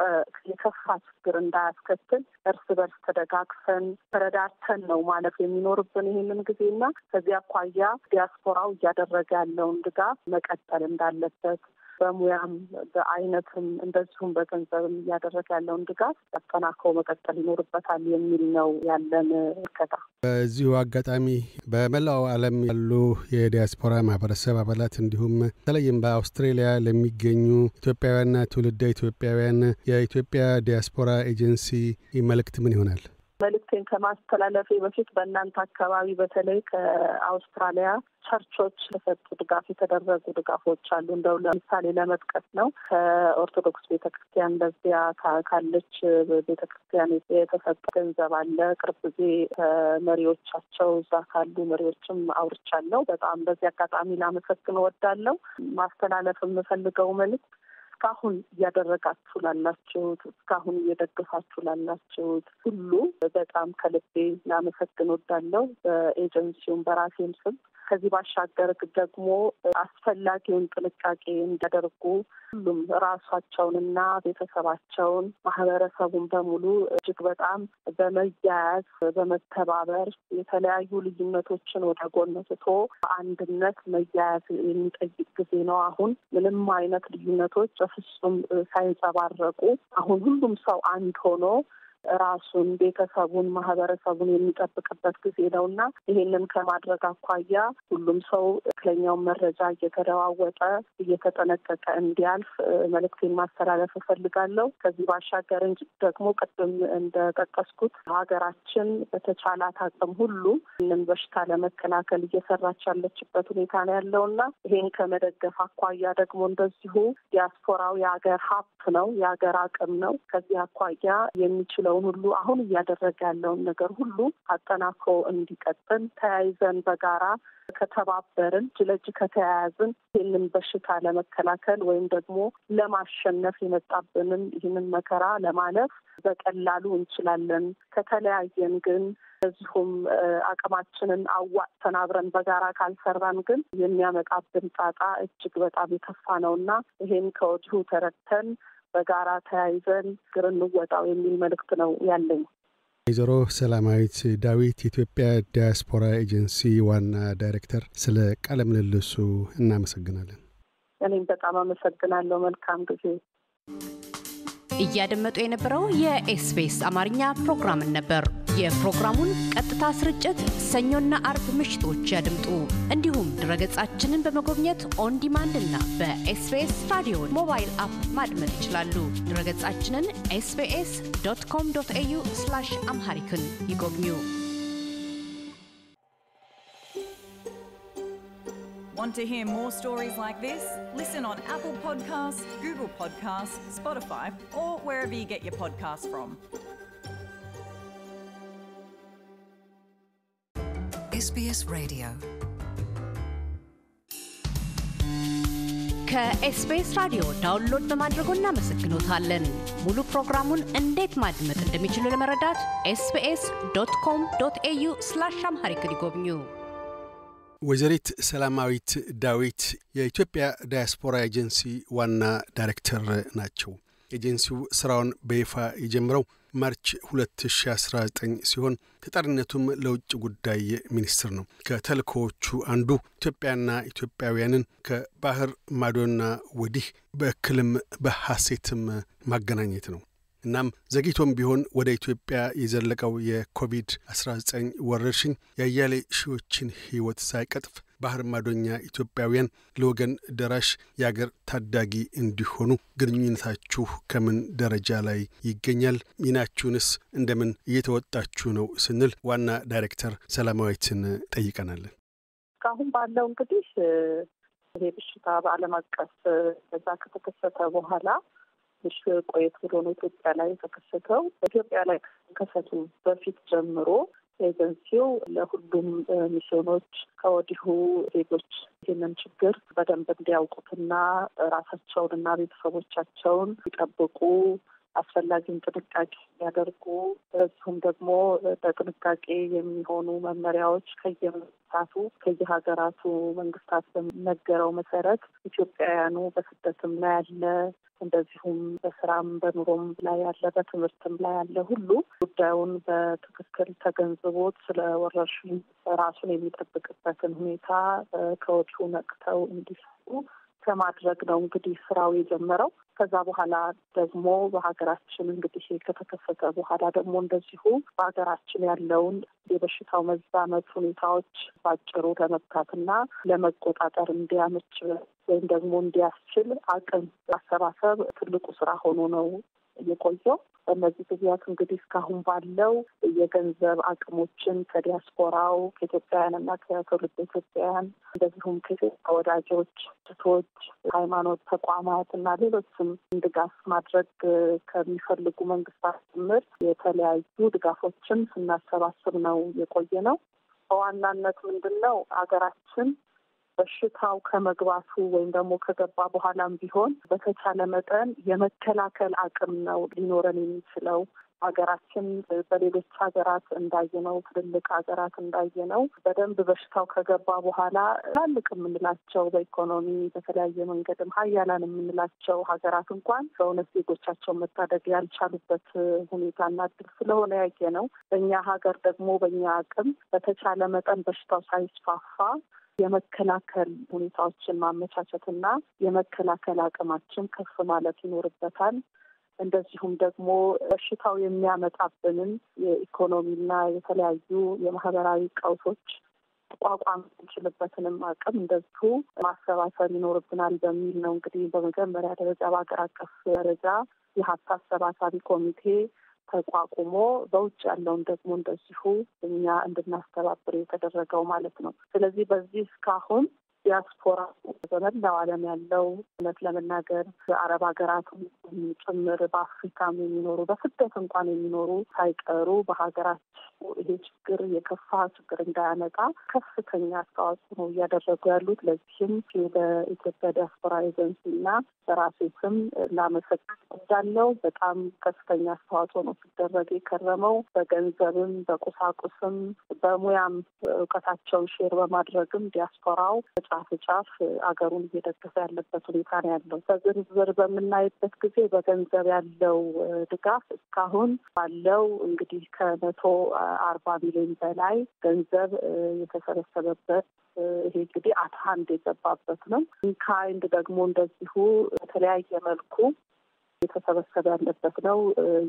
የከፋ ችግር እንዳያስከትል እርስ በርስ ተደጋግፈን ተረዳድተን ነው ማለፍ የሚኖርብን ይህንን ጊዜና ከዚህ አኳያ ዲያስፖራው እያደረገ ያለውን ድጋፍ መቀጠል እንዳለበት በሙያም በአይነትም እንደዚሁም በገንዘብም እያደረገ ያለውን ድጋፍ አጠናክሮ መቀጠል ይኖርበታል የሚል ነው ያለን እርከታ። በዚሁ አጋጣሚ በመላው ዓለም ያሉ የዲያስፖራ ማህበረሰብ አባላት እንዲሁም በተለይም በአውስትራሊያ ለሚገኙ ኢትዮጵያውያንና ትውልደ ኢትዮጵያውያን የኢትዮጵያ ዲያስፖራ ኤጀንሲ መልእክት ምን ይሆናል? መልእክቴን ከማስተላለፌ በፊት በእናንተ አካባቢ በተለይ ከአውስትራሊያ ቸርቾች ለሰጡ ድጋፍ የተደረጉ ድጋፎች አሉ። እንደው ለምሳሌ ለመጥቀስ ነው ከኦርቶዶክስ ቤተክርስቲያን በዚያ ካለች ቤተክርስቲያን የተሰጠ ገንዘብ አለ። ቅርብ ጊዜ ከመሪዎቻቸው እዛ ካሉ መሪዎችም አውርቻለሁ። በጣም በዚህ አጋጣሚ ላመሰግን እወዳለሁ። ማስተላለፍ የምፈልገው መልእክት እስካሁን እያደረጋችሁ ላላችሁት እስካሁን እየደገፋችሁ ላላችሁት ሁሉ በጣም ከልቤ ላመሰግን እወዳለሁ በኤጀንሲውም በራሴም ስም። ከዚህ ባሻገር ደግሞ አስፈላጊውን ጥንቃቄ እንዲያደርጉ ሁሉም ራሳቸውንና ቤተሰባቸውን ማህበረሰቡን በሙሉ እጅግ በጣም በመያያዝ በመተባበር የተለያዩ ልዩነቶችን ወደ ጎን ትቶ በአንድነት መያያዝ የሚጠይቅ ጊዜ ነው። አሁን ምንም አይነት ልዩነቶች በፍጹም ሳይንጸባረቁ አሁን ሁሉም ሰው አንድ ሆኖ ራሱን ቤተሰቡን ማህበረሰቡን የሚጠብቅበት ጊዜ ነውና ይሄንን ከማድረግ አኳያ ሁሉም ሰው ትክክለኛውን መረጃ እየተለዋወጠ እየተጠነቀቀ እንዲያልፍ መልእክቴን ማስተላለፍ እፈልጋለሁ። ከዚህ ባሻገር እንጂ ደግሞ ቅድም እንደጠቀስኩት ሀገራችን በተቻላት አቅም ሁሉ ይህንን በሽታ ለመከላከል እየሰራች ያለችበት ሁኔታ ነው ያለውና ይሄን ከመደገፍ አኳያ ደግሞ እንደዚሁ ዲያስፖራው የሀገር ሀብት ነው፣ የሀገር አቅም ነው። ከዚህ አኳያ የሚችለው ሁሉ አሁን እያደረገ ያለውን ነገር ሁሉ አጠናክሮ እንዲቀጥል ተያይዘን በጋራ ከተባበርን እጅ ለእጅ ከተያያዝን ይህንን በሽታ ለመከላከል ወይም ደግሞ ለማሸነፍ የመጣብንን ይህንን መከራ ለማለፍ በቀላሉ እንችላለን። ከተለያየን ግን እዚሁም አቅማችንን አዋጥተን አብረን በጋራ ካልሰራን ግን የሚያመጣብን ጣጣ እጅግ በጣም የከፋ ነውና ይሄን ከወዲሁ ተረድተን በጋራ ተያይዘን ግር እንወጣው የሚል መልእክት ነው ያለኝ። ወይዘሮ ሰላማዊት ዳዊት የኢትዮጵያ ዳያስፖራ ኤጀንሲ ዋና ዳይሬክተር፣ ስለ ቃለ ምልልሱ እናመሰግናለን። እኔም በጣም አመሰግናለሁ። መልካም ጊዜ። እያደመጡ የነበረው የኤስቢኤስ አማርኛ ፕሮግራምን ነበር። የፕሮግራሙን ቀጥታ ስርጭት ሰኞና አርብ ምሽቶች ያድምጡ። እንዲሁም ድረገጻችንን በመጎብኘት ኦን ዲማንድ እና በኤስቢኤስ ራዲዮ ሞባይል አፕ ማድመጥ ይችላሉ። ድረገጻችንን sbs.com.au/amharican ይጎብኙ። Want to hear more stories like this? Listen on Apple Podcasts, Google Podcasts, Spotify, or wherever you get your podcasts from. SBS Radio. ከኤስቢኤስ ራዲዮ ዳውንሎድ በማድረጎ እናመሰግኖታለን። ሙሉ ፕሮግራሙን እንዴት ማድመጥ እንደሚችሉ ለመረዳት sbs.com.au/amharic ይጎብኙ። ወይዘሪት ሰላማዊት ዳዊት የኢትዮጵያ ዳያስፖራ ኤጀንሲ ዋና ዳይሬክተር ናቸው። ኤጀንሲው ስራውን በይፋ የጀመረው ማርች 2019 ሲሆን ተጠሪነቱም ለውጭ ጉዳይ ሚኒስትር ነው። ከተልእኮዎቹ አንዱ ኢትዮጵያና ኢትዮጵያውያንን ከባህር ማዶና ወዲህ በእክልም በሐሴትም ማገናኘት ነው። እናም ዘግይቶም ቢሆን ወደ ኢትዮጵያ የዘለቀው የኮቪድ-19 ወረርሽኝ ያያሌ ሺዎችን ሕይወት ሳይቀጥፍ ባህር ማዶኛ ኢትዮጵያውያን ለወገን ደራሽ የአገር ታዳጊ እንዲሆኑ ግንኙነታችሁ ከምን ደረጃ ላይ ይገኛል? ሚናችሁንስ እንደምን እየተወጣችሁ ነው ስንል ዋና ዳይሬክተር ሰላማዊትን ጠይቀናለን። እስካሁን ባለው እንግዲህ ይሄ በሽታ በዓለም አቀፍ በዛ ከተከሰተ በኋላ ትንሽ ቆየት ብሎ ነው ኢትዮጵያ ላይ የተከሰተው። ኢትዮጵያ ላይ ከከሰቱ በፊት ጀምሮ ኤጀንሲው ለሁሉም ሚስዮኖች ከወዲሁ ዜጎች ይህንን ችግር በደንብ እንዲያውቁትና ራሳቸውንና ቤተሰቦቻቸውን ሊጠብቁ አስፈላጊውን ጥንቃቄ ያደርጉ እሱም ደግሞ በጥንቃቄ የሚሆኑ መመሪያዎች ከየሀገራቱ መንግስታት በሚነገረው መሰረት ኢትዮጵያውያኑ በስደትም ላይ ያለ እንደዚሁም በስራም በኑሮም ላይ ያለ በትምህርትም ላይ ያለ ሁሉ ጉዳዩን በትክክል ተገንዝቦት ስለ ወረርሽኙ ራሱን የሚጠብቅበትን ሁኔታ ከወዲሁ ነቅተው እንዲሰሩ ከማድረግ ነው እንግዲህ ስራው የጀመረው። ከዛ በኋላ ደግሞ በሀገራችን እንግዲህ ከተከሰተ በኋላ ደግሞ እንደዚሁ በሀገራችን ያለውን የበሽታው መዛመት ሁኔታዎች ባጭሩ ለመፍታትና ለመቆጣጠር እንዲያመች ወይም ደግሞ እንዲያስችል አቅም ማሰባሰብ ትልቁ ስራ ሆኖ ነው የቆየው። በእነዚህ ጊዜያት እንግዲህ እስካሁን ባለው የገንዘብ አቅሞችን ከዲያስፖራው ከኢትዮጵያውያንና ከትውልደ ኢትዮጵያውያን እንደዚሁም ከኢትዮጵያ ወዳጆች፣ እህቶች፣ ሃይማኖት ተቋማት እና ሌሎችም ድጋፍ ማድረግ ከሚፈልጉ መንግስታት ጭምር የተለያዩ ድጋፎችን ስናሰባስብ ነው የቆየ ነው። በዋናነት ምንድነው ሀገራችን በሽታው ከመግባቱ ወይም ደግሞ ከገባ በኋላም ቢሆን በተቻለ መጠን የመከላከል አቅም ነው ሊኖረን የሚችለው። ሀገራችን በሌሎች ሀገራት እንዳየነው ትልልቅ ሀገራት እንዳየነው በደንብ በሽታው ከገባ በኋላ ትላልቅ የምንላቸው በኢኮኖሚ በተለያየ መንገድም ሀያላን የምንላቸው ሀገራት እንኳን በእውነት ዜጎቻቸውን መታደግ ያልቻሉበት ሁኔታና እድል ስለሆነ ያየነው በእኛ ሀገር ደግሞ በእኛ አቅም በተቻለ መጠን በሽታው ሳይስፋፋ የመከላከል ሁኔታዎችን ማመቻቸትና የመከላከል አቅማችን ከፍ ማለት ይኖርበታል። እንደዚሁም ደግሞ በሽታው የሚያመጣብንን የኢኮኖሚና የተለያዩ የማህበራዊ ቀውሶች ቋቋም እንችልበትንም አቅም እንደዚሁ ማሰባሰብ ይኖርብናል በሚል ነው እንግዲህ በመጀመሪያ ደረጃ በሀገር አቀፍ ደረጃ የሀሳብ አሰባሳቢ ኮሚቴ ተቋቁሞ በውጭ ያለውን ደግሞ እንደዚሁ እኛ እንድናስተባብር የተደረገው ማለት ነው። ስለዚህ በዚህ እስካሁን ዲያስፖራ በመላው ዓለም ያለው እውነት ለመናገር በአረብ ሀገራት ጭምር በአፍሪካም የሚኖሩ በስደት እንኳን የሚኖሩ ሳይቀሩ በሀገራችን ይሄ ችግር የከፋ ችግር እንዳያመጣ ከፍተኛ አስተዋጽኦ ነው እያደረጉ ያሉት። ለዚህም በኢትዮጵያ ዲያስፖራ ኤጀንሲና በራሴ ስም ላመሰግን እወዳለሁ። በጣም ከፍተኛ አስተዋጽኦ ነው ሲደረግ የከረመው። በገንዘብም በቁሳቁስም በሙያም እውቀታቸውን ሼር በማድረግም ዲያስፖራው ጫፍ አገሩን እየደገፈ ያለበት ሁኔታ ነው ያለው። በዝርዝር በምናይበት ጊዜ በገንዘብ ያለው ድጋፍ እስካሁን ባለው እንግዲህ 140 ሚሊዮን በላይ ገንዘብ የተሰበሰበበት ይሄ እንግዲህ አትሃንድ የገባበት ነው። ኢንካይንድ ደግሞ እንደዚሁ በተለያየ መልኩ የተሰበሰበ ያለበት ነው።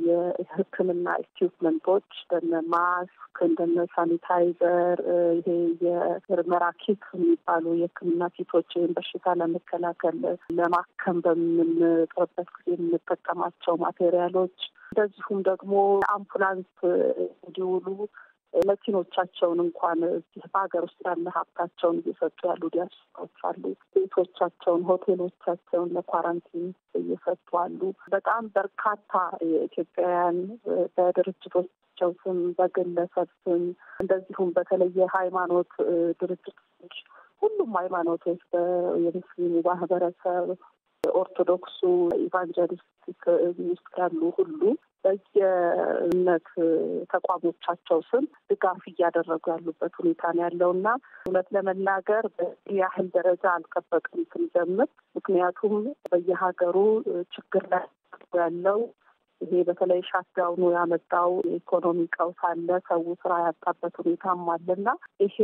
የሕክምና ኢኩዊፕመንቶች እንደነ ማስክ፣ እንደነ ሳኒታይዘር፣ ይሄ የምርመራ ኪት የሚባሉ የሕክምና ኪቶች በሽታ ለመከላከል ለማከም በምንጥርበት ጊዜ የምንጠቀማቸው ማቴሪያሎች፣ እንደዚሁም ደግሞ አምቡላንስ እንዲውሉ መኪኖቻቸውን እንኳን በሀገር ውስጥ ያለ ሀብታቸውን እየሰጡ ያሉ ዲያስፖራዎች አሉ። ቤቶቻቸውን፣ ሆቴሎቻቸውን ለኳራንቲን እየሰጡ አሉ። በጣም በርካታ የኢትዮጵያውያን በድርጅቶቻቸው ስም፣ በግለሰብ ስም እንደዚሁም በተለየ ሃይማኖት ድርጅቶች፣ ሁሉም ሃይማኖቶች የሙስሊሙ ማህበረሰብ፣ ኦርቶዶክሱ፣ ኢቫንጀሊስቲክ ውስጥ ያሉ ሁሉ በየእምነት ተቋሞቻቸው ስም ድጋፍ እያደረጉ ያሉበት ሁኔታ ነው ያለውና እውነት ለመናገር በያህል ደረጃ አልጠበቅም ስንጀምር። ምክንያቱም በየሀገሩ ችግር ላይ ያለው ይሄ በተለይ ሻትዳውኑ ያመጣው የኢኮኖሚ ቀውስ አለ። ሰው ስራ ያጣበት ሁኔታም አለና ይሄ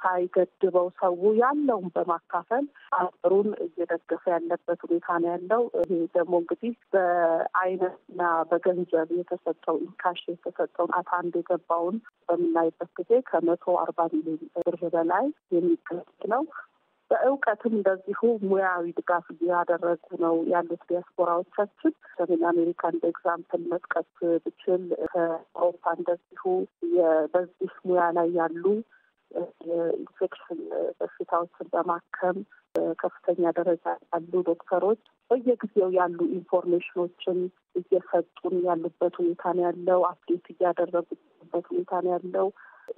ሳይገድበው ሰው ያለውን በማካፈል አገሩን እየደገፈ ያለበት ሁኔታ ነው ያለው። ይሄ ደግሞ እንግዲህ በአይነትና በገንዘብ የተሰጠው ኢንካሽ የተሰጠውን አታንድ የገባውን በምናይበት ጊዜ ከ140 ሚሊዮን ብር በላይ የሚገመት ነው። በእውቀትም እንደዚሁ ሙያዊ ድጋፍ እያደረጉ ነው ያሉት ዲያስፖራዎቻችን። ሰሜን አሜሪካ እንደ ኤግዛምፕል መጥቀስ ብችል ከአውሮፓ እንደዚሁ በዚህ ሙያ ላይ ያሉ የኢንፌክሽን በሽታዎችን በማከም ከፍተኛ ደረጃ ያሉ ዶክተሮች በየጊዜው ያሉ ኢንፎርሜሽኖችን እየሰጡን ያሉበት ሁኔታ ነው ያለው። አፕዴት እያደረጉ ያሉበት ሁኔታ ነው ያለው።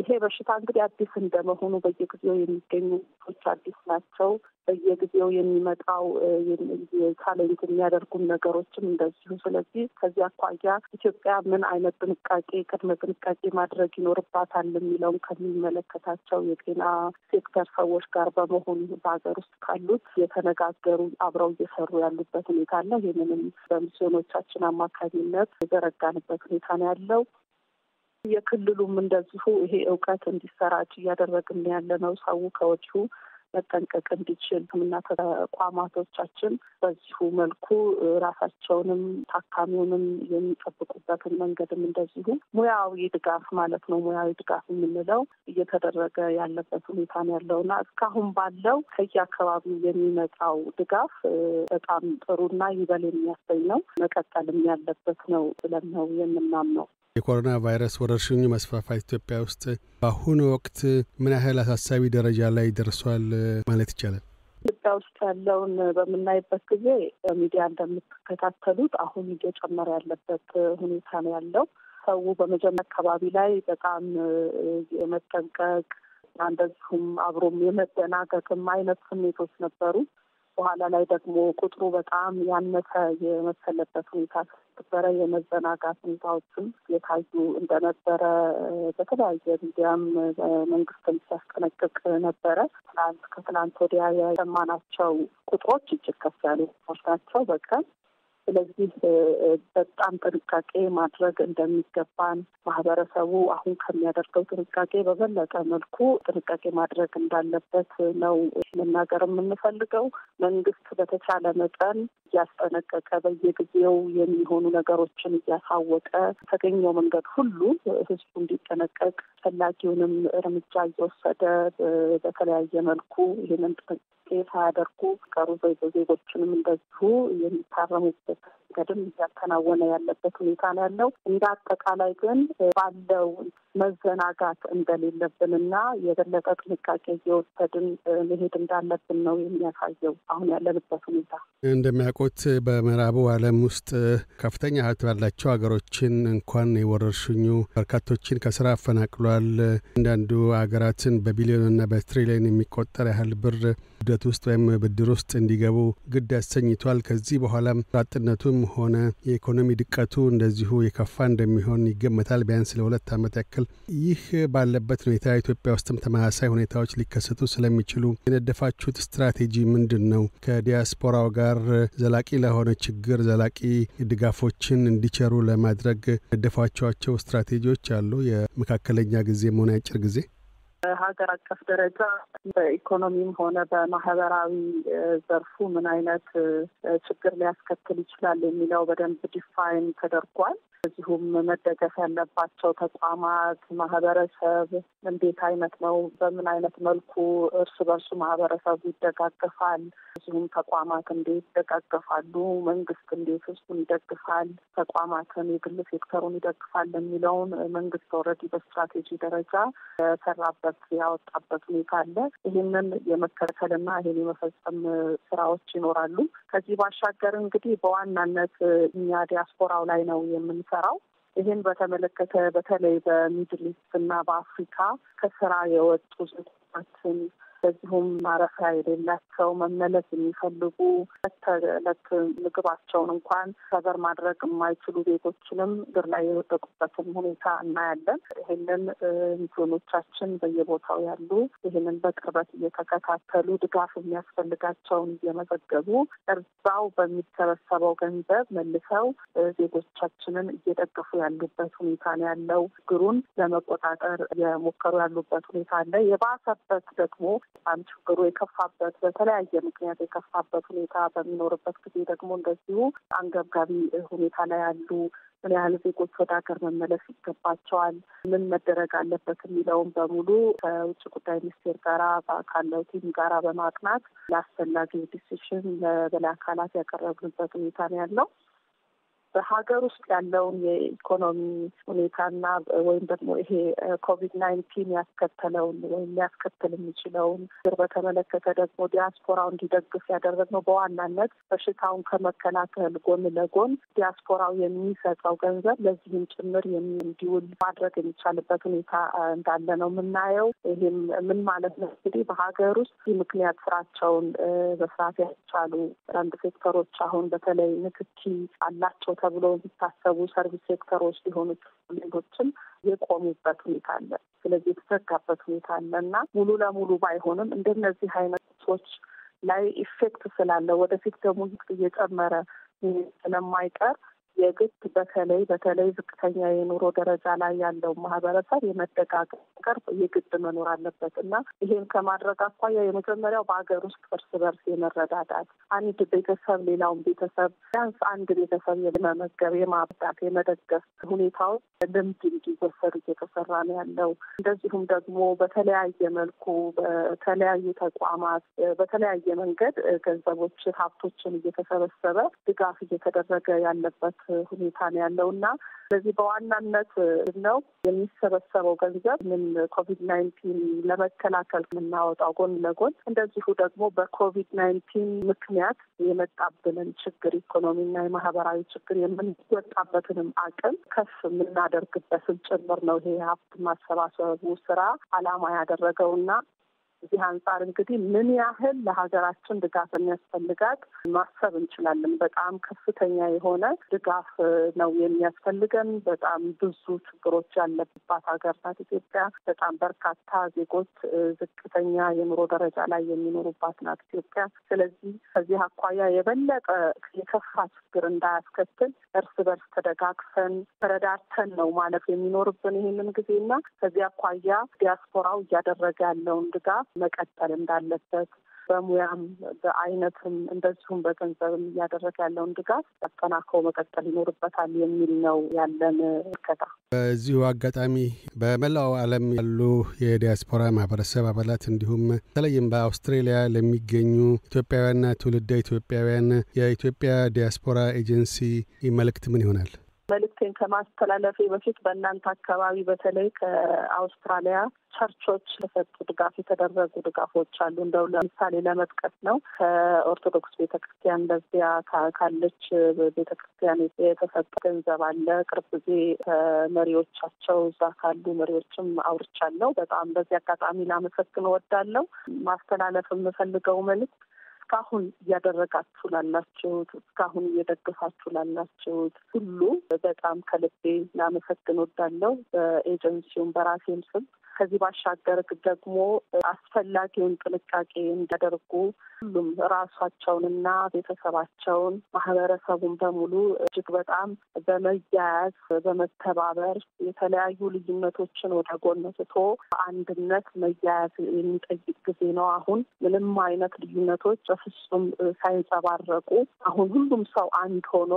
ይሄ በሽታ እንግዲህ አዲስ እንደመሆኑ በየጊዜው የሚገኙ ሰዎች አዲስ ናቸው። በየጊዜው የሚመጣው ቻሌንጅ የሚያደርጉን ነገሮችም እንደዚሁ። ስለዚህ ከዚህ አኳያ ኢትዮጵያ ምን አይነት ጥንቃቄ ቅድመ ጥንቃቄ ማድረግ ይኖርባታል የሚለውን ከሚመለከታቸው የጤና ሴክተር ሰዎች ጋር በመሆኑ በሀገር ውስጥ ካሉት የተነጋገሩ አብረው እየሰሩ ያሉበት ሁኔታ አለ። ይህንንም በሚስዮኖቻችን አማካኝነት የዘረጋንበት ሁኔታ ነው ያለው። የክልሉም እንደዚሁ ይሄ እውቀት እንዲሰራጭ እያደረግን ያለ ነው። ሰው ከወዲሁ መጠንቀቅ እንዲችል ሕክምና ተቋማቶቻችን በዚሁ መልኩ ራሳቸውንም ታካሚውንም የሚጠብቁበትን መንገድም እንደዚሁ ሙያዊ ድጋፍ ማለት ነው። ሙያዊ ድጋፍ የምንለው እየተደረገ ያለበት ሁኔታ ነው ያለውና እስካሁን ባለው ከየአካባቢው የሚመጣው ድጋፍ በጣም ጥሩና ይበል የሚያሰኝ ነው። መቀጠልም ያለበት ነው ብለን ነው የምናምነው። የኮሮና ቫይረስ ወረርሽኙ መስፋፋት ኢትዮጵያ ውስጥ በአሁኑ ወቅት ምን ያህል አሳሳቢ ደረጃ ላይ ደርሷል ማለት ይቻላል? ኢትዮጵያ ውስጥ ያለውን በምናይበት ጊዜ በሚዲያ እንደምትከታተሉት አሁን እየጨመረ ያለበት ሁኔታ ነው ያለው። ሰው በመጀመሪያ አካባቢ ላይ በጣም የመጠንቀቅ እንደዚሁም አብሮም የመደናገጥም አይነት ስሜቶች ነበሩ። በኋላ ላይ ደግሞ ቁጥሩ በጣም ያነሰ የመሰለበት ሁኔታ ነበረ። የመዘናጋት ሁኔታዎችም የታዩ እንደነበረ በተለያየ ሚዲያም መንግስትም ሲያስጠነቅቅ ነበረ። ከትናንት ወዲያ የሰማናቸው ቁጥሮች እጅግ ከፍ ያሉ ናቸው በቀን። ስለዚህ በጣም ጥንቃቄ ማድረግ እንደሚገባን ማህበረሰቡ አሁን ከሚያደርገው ጥንቃቄ በበለጠ መልኩ ጥንቃቄ ማድረግ እንዳለበት ነው መናገር የምንፈልገው። መንግስት በተቻለ መጠን እያስጠነቀቀ በየጊዜው የሚሆኑ ነገሮችን እያሳወቀ ተገኘው መንገድ ሁሉ ህዝቡ እንዲጠነቀቅ ፈላጊውንም እርምጃ እየወሰደ በተለያየ መልኩ ይህንን ሳያደርጉ ቀሩ ዜጎችንም እንደዚሁ የሚታረሙበት መንገድም እያከናወነ ያለበት ሁኔታ ነው ያለው። እንደ አጠቃላይ ግን ባለው መዘናጋት እንደሌለብንና የበለጠ ጥንቃቄ እየወሰድን መሄድ እንዳለብን ነው የሚያሳየው አሁን ያለንበት ሁኔታ። እንደሚያውቁት በምዕራቡ ዓለም ውስጥ ከፍተኛ ሀብት ባላቸው ሀገሮችን እንኳን የወረርሽኙ በርካቶችን ከስራ አፈናቅሏል። አንዳንዱ ሀገራትን በቢሊዮንና በትሪሊዮን የሚቆጠር ያህል ብር ብድር ውስጥ ወይም ብድር ውስጥ እንዲገቡ ግድ ያሰኝቷል። ከዚህ በኋላም አጥነቱም ሆነ የኢኮኖሚ ድቀቱ እንደዚሁ የከፋ እንደሚሆን ይገመታል ቢያንስ ለ2 ዓመት ያክል። ይህ ባለበት ሁኔታ ኢትዮጵያ ውስጥም ተመሳሳይ ሁኔታዎች ሊከሰቱ ስለሚችሉ የነደፋችሁት ስትራቴጂ ምንድን ነው? ከዲያስፖራው ጋር ዘላቂ ለሆነ ችግር ዘላቂ ድጋፎችን እንዲቸሩ ለማድረግ የነደፋችኋቸው ስትራቴጂዎች አሉ? የመካከለኛ ጊዜም ሆነ አጭር ጊዜ? ሀገር አቀፍ ደረጃ በኢኮኖሚም ሆነ በማህበራዊ ዘርፉ ምን አይነት ችግር ሊያስከትል ይችላል የሚለው በደንብ ዲፋይን ተደርጓል። እዚሁም መደገፍ ያለባቸው ተቋማት፣ ማህበረሰብ እንዴት አይነት ነው፣ በምን አይነት መልኩ እርስ በርሱ ማህበረሰቡ ይደጋገፋል፣ እዚሁም ተቋማት እንዴት ይደጋገፋሉ፣ መንግስት እንዴት እሱን ይደግፋል፣ ተቋማትን የግል ሴክተሩን ይደግፋል የሚለውን መንግስት ኦልሬዲ በስትራቴጂ ደረጃ ሰራበት ያወጣበት ሁኔታ አለ። ይህንን የመከተልና ይህን የመፈጸም ስራዎች ይኖራሉ። ከዚህ ባሻገር እንግዲህ በዋናነት እኛ ዲያስፖራው ላይ ነው የምንሰራው። ይህን በተመለከተ በተለይ በሚድል ኢስት እና በአፍሪካ ከስራ የወጡ ዜጎችን በዚሁም ማረፊያ የሌላቸው መመለስ የሚፈልጉ ተለት ምግባቸውን እንኳን ሰበር ማድረግ የማይችሉ ዜጎችንም እግር ላይ የወደቁበትን ሁኔታ እናያለን። ይህንን ሚስዮኖቻችን በየቦታው ያሉ ይህንን በቅርበት እየተከታተሉ ድጋፍ የሚያስፈልጋቸውን እየመዘገቡ እርዛው በሚሰበሰበው ገንዘብ መልሰው ዜጎቻችንን እየደገፉ ያሉበት ሁኔታ ነው ያለው። ችግሩን ለመቆጣጠር የሞከሩ ያሉበት ሁኔታ አለ። የባሰበት ደግሞ በጣም ችግሩ የከፋበት በተለያየ ምክንያት የከፋበት ሁኔታ በሚኖርበት ጊዜ ደግሞ እንደዚሁ አንገብጋቢ ሁኔታ ላይ ያሉ ምን ያህል ዜጎች ወደ ሀገር መመለስ ይገባቸዋል፣ ምን መደረግ አለበት የሚለውን በሙሉ ከውጭ ጉዳይ ሚኒስቴር ጋራ ካለው ቲም ጋራ በማጥናት ለአስፈላጊው ዲሲሽን ለበላይ አካላት ያቀረብንበት ሁኔታ ነው ያለው። በሀገር ውስጥ ያለውን የኢኮኖሚ ሁኔታና ወይም ደግሞ ይሄ ኮቪድ-19 ያስከተለውን ወይም ሊያስከትል የሚችለውን በተመለከተ ደግሞ ዲያስፖራው እንዲደግፍ ያደረግነው በዋናነት በሽታውን ከመከላከል ጎን ለጎን ዲያስፖራው የሚሰጠው ገንዘብ ለዚህም ጭምር እንዲውል ማድረግ የሚቻልበት ሁኔታ እንዳለ ነው የምናየው። ይህም ምን ማለት ነው እንግዲህ በሀገር ውስጥ ምክንያት ስራቸውን በስርዓት ያልቻሉ አንድ ሴክተሮች አሁን በተለይ ንክኪ አላቸው ተብሎ የሚታሰቡ ሰርቪስ ሴክተሮች ሊሆኑ ሌሎችም የቆሙበት ሁኔታ አለ። ስለዚህ የተዘጋበት ሁኔታ አለ እና ሙሉ ለሙሉ ባይሆንም እንደነዚህ አይነቶች ላይ ኢፌክት ስላለ ወደፊት ደግሞ እየጨመረ ስለማይቀር የግድ በተለይ ዝቅተኛ የኑሮ ደረጃ ላይ ያለው ማህበረሰብ የመደጋገፍ ነገር የግድ መኖር አለበት እና ይሄን ከማድረግ አኳያ የመጀመሪያው በሀገር ውስጥ እርስ በርስ የመረዳዳት አንድ ቤተሰብ ሌላውን ቤተሰብ ቢያንስ አንድ ቤተሰብ የመመገብ የማብዳት የመደገፍ ሁኔታዎች ልምድ እንዲወሰዱ እየተሰራ ነው ያለው። እንደዚሁም ደግሞ በተለያየ መልኩ በተለያዩ ተቋማት በተለያየ መንገድ ገንዘቦች ሀብቶችን እየተሰበሰበ ድጋፍ እየተደረገ ያለበት ሁኔታ ነው ያለውና ስለዚህ በዋናነት ነው የሚሰበሰበው ገንዘብ ምን ኮቪድ-19 ለመከላከል የምናወጣው ጎን ለጎን እንደዚሁ ደግሞ በኮቪድ-19 ምክንያት የመጣብንን ችግር ኢኮኖሚና የማህበራዊ ችግር የምንወጣበትንም አቅም ከፍ የምናደርግበትን ጭምር ነው ይሄ ሀብት ማሰባሰቡ ስራ ዓላማ ያደረገውና እዚህ አንጻር እንግዲህ ምን ያህል ለሀገራችን ድጋፍ የሚያስፈልጋት ማሰብ እንችላለን። በጣም ከፍተኛ የሆነ ድጋፍ ነው የሚያስፈልገን። በጣም ብዙ ችግሮች ያለባት ሀገር ናት ኢትዮጵያ። በጣም በርካታ ዜጎች ዝቅተኛ የኑሮ ደረጃ ላይ የሚኖሩባት ናት ኢትዮጵያ። ስለዚህ ከዚህ አኳያ የበለጠ የከፋ ችግር እንዳያስከትል እርስ በርስ ተደጋግፈን ተረዳድተን ነው ማለፍ የሚኖርብን ይህንን ጊዜና ከዚህ አኳያ ዲያስፖራው እያደረገ ያለውን ድጋፍ መቀጠል እንዳለበት በሙያም በአይነትም እንደዚሁም በገንዘብም እያደረገ ያለውን ድጋፍ አጠናክሮ መቀጠል ይኖርበታል የሚል ነው ያለን እርከታ። በዚሁ አጋጣሚ በመላው ዓለም ያሉ የዲያስፖራ ማህበረሰብ አባላት እንዲሁም በተለይም በአውስትራሊያ ለሚገኙ ኢትዮጵያውያንና ትውልደ ኢትዮጵያውያን የኢትዮጵያ ዲያስፖራ ኤጀንሲ መልእክት ምን ይሆናል? መልእክቴን ከማስተላለፌ በፊት በእናንተ አካባቢ በተለይ ከአውስትራሊያ ቸርቾች ለሰጡ ድጋፍ የተደረጉ ድጋፎች አሉ። እንደው ለምሳሌ ለመጥቀስ ነው ከኦርቶዶክስ ቤተክርስቲያን በዚያ ካለች ቤተክርስቲያን የተሰጠ ገንዘብ አለ። ቅርብ ጊዜ ከመሪዎቻቸው እዛ ካሉ መሪዎችም አውርቻለሁ። በጣም በዚህ አጋጣሚ ላመሰግን እወዳለሁ። ማስተላለፍ የምፈልገው መልእክት እስካሁን እያደረጋችሁ ላላችሁት እስካሁን እየደገፋችሁ ላላችሁት ሁሉ በጣም ከልቤ ላመሰግን ወዳለሁ በኤጀንሲውም በራሴም ስም። ከዚህ ባሻገር ደግሞ አስፈላጊውን ጥንቃቄ እንዲያደርጉ ሁሉም ራሳቸውንና ቤተሰባቸውን ማህበረሰቡን በሙሉ እጅግ በጣም በመያያዝ በመተባበር የተለያዩ ልዩነቶችን ወደ ጎን ትቶ አንድነት መያያዝ የሚጠይቅ ጊዜ ነው። አሁን ምንም አይነት ልዩነቶች በፍጹም ሳይንጸባረቁ አሁን ሁሉም ሰው አንድ ሆኖ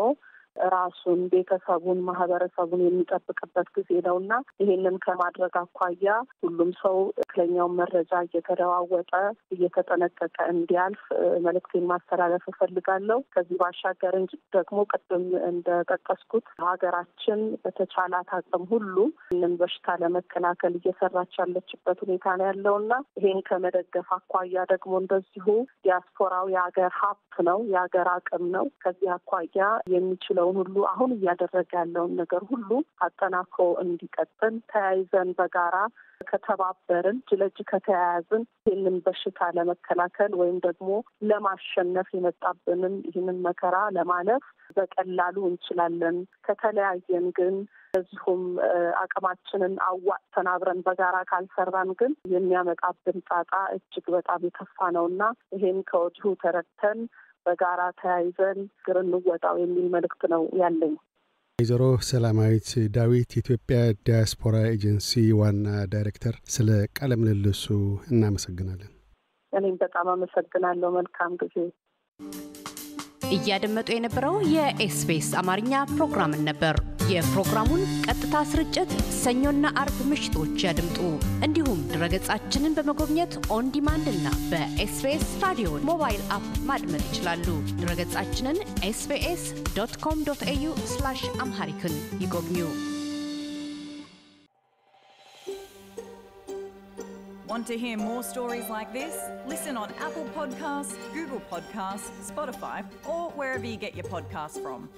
ራሱን ቤተሰቡን ማህበረሰቡን የሚጠብቅበት ጊዜ ነውና ይሄንን ከማድረግ አኳያ ሁሉም ሰው ትክክለኛውን መረጃ እየተለዋወጠ እየተጠነቀቀ እንዲያልፍ መልእክቴን ማስተላለፍ እፈልጋለሁ። ከዚህ ባሻገር ደግሞ ቅድም እንደጠቀስኩት ሀገራችን በተቻላት አቅም ሁሉ ይህንን በሽታ ለመከላከል እየሰራች ያለችበት ሁኔታ ነው ያለውና ይሄን ከመደገፍ አኳያ ደግሞ እንደዚሁ ዲያስፖራው የሀገር ሀብት ነው፣ የሀገር አቅም ነው። ከዚህ አኳያ የሚችለው ሁሉ አሁን እያደረገ ያለውን ነገር ሁሉ አጠናክሮ እንዲቀጥል ተያይዘን በጋራ ከተባበርን እጅ ለእጅ ከተያያዝን ይህንን በሽታ ለመከላከል ወይም ደግሞ ለማሸነፍ የመጣብንን ይህንን መከራ ለማለፍ በቀላሉ እንችላለን። ከተለያየን ግን እዚሁም አቅማችንን አዋጥተን አብረን በጋራ ካልሰራን ግን የሚያመጣብን ጣጣ እጅግ በጣም የከፋ ነውና ይሄን ከወዲሁ ተረድተን በጋራ ተያይዘን ግርን እንወጣው የሚል መልእክት ነው ያለኝ። ወይዘሮ ሰላማዊት ዳዊት የኢትዮጵያ ዳያስፖራ ኤጀንሲ ዋና ዳይሬክተር፣ ስለ ቃለ ምልልሱ እናመሰግናለን። እኔም በጣም አመሰግናለሁ። መልካም ጊዜ። እያደመጡ የነበረው የኤስቢኤስ አማርኛ ፕሮግራምን ነበር። የፕሮግራሙን ቀጥታ ስርጭት ሰኞና አርብ ምሽቶች ያድምጡ። እንዲሁም ድረገጻችንን በመጎብኘት ኦን ዲማንድ እና በኤስቢኤስ ራዲዮ ሞባይል አፕ ማድመጥ ይችላሉ። ድረገጻችንን sbs.com.au/amharican ይጎብኙ። Want to hear more stories like this? Listen on Apple Podcasts, Google Podcasts, Spotify, or wherever you get your podcasts from.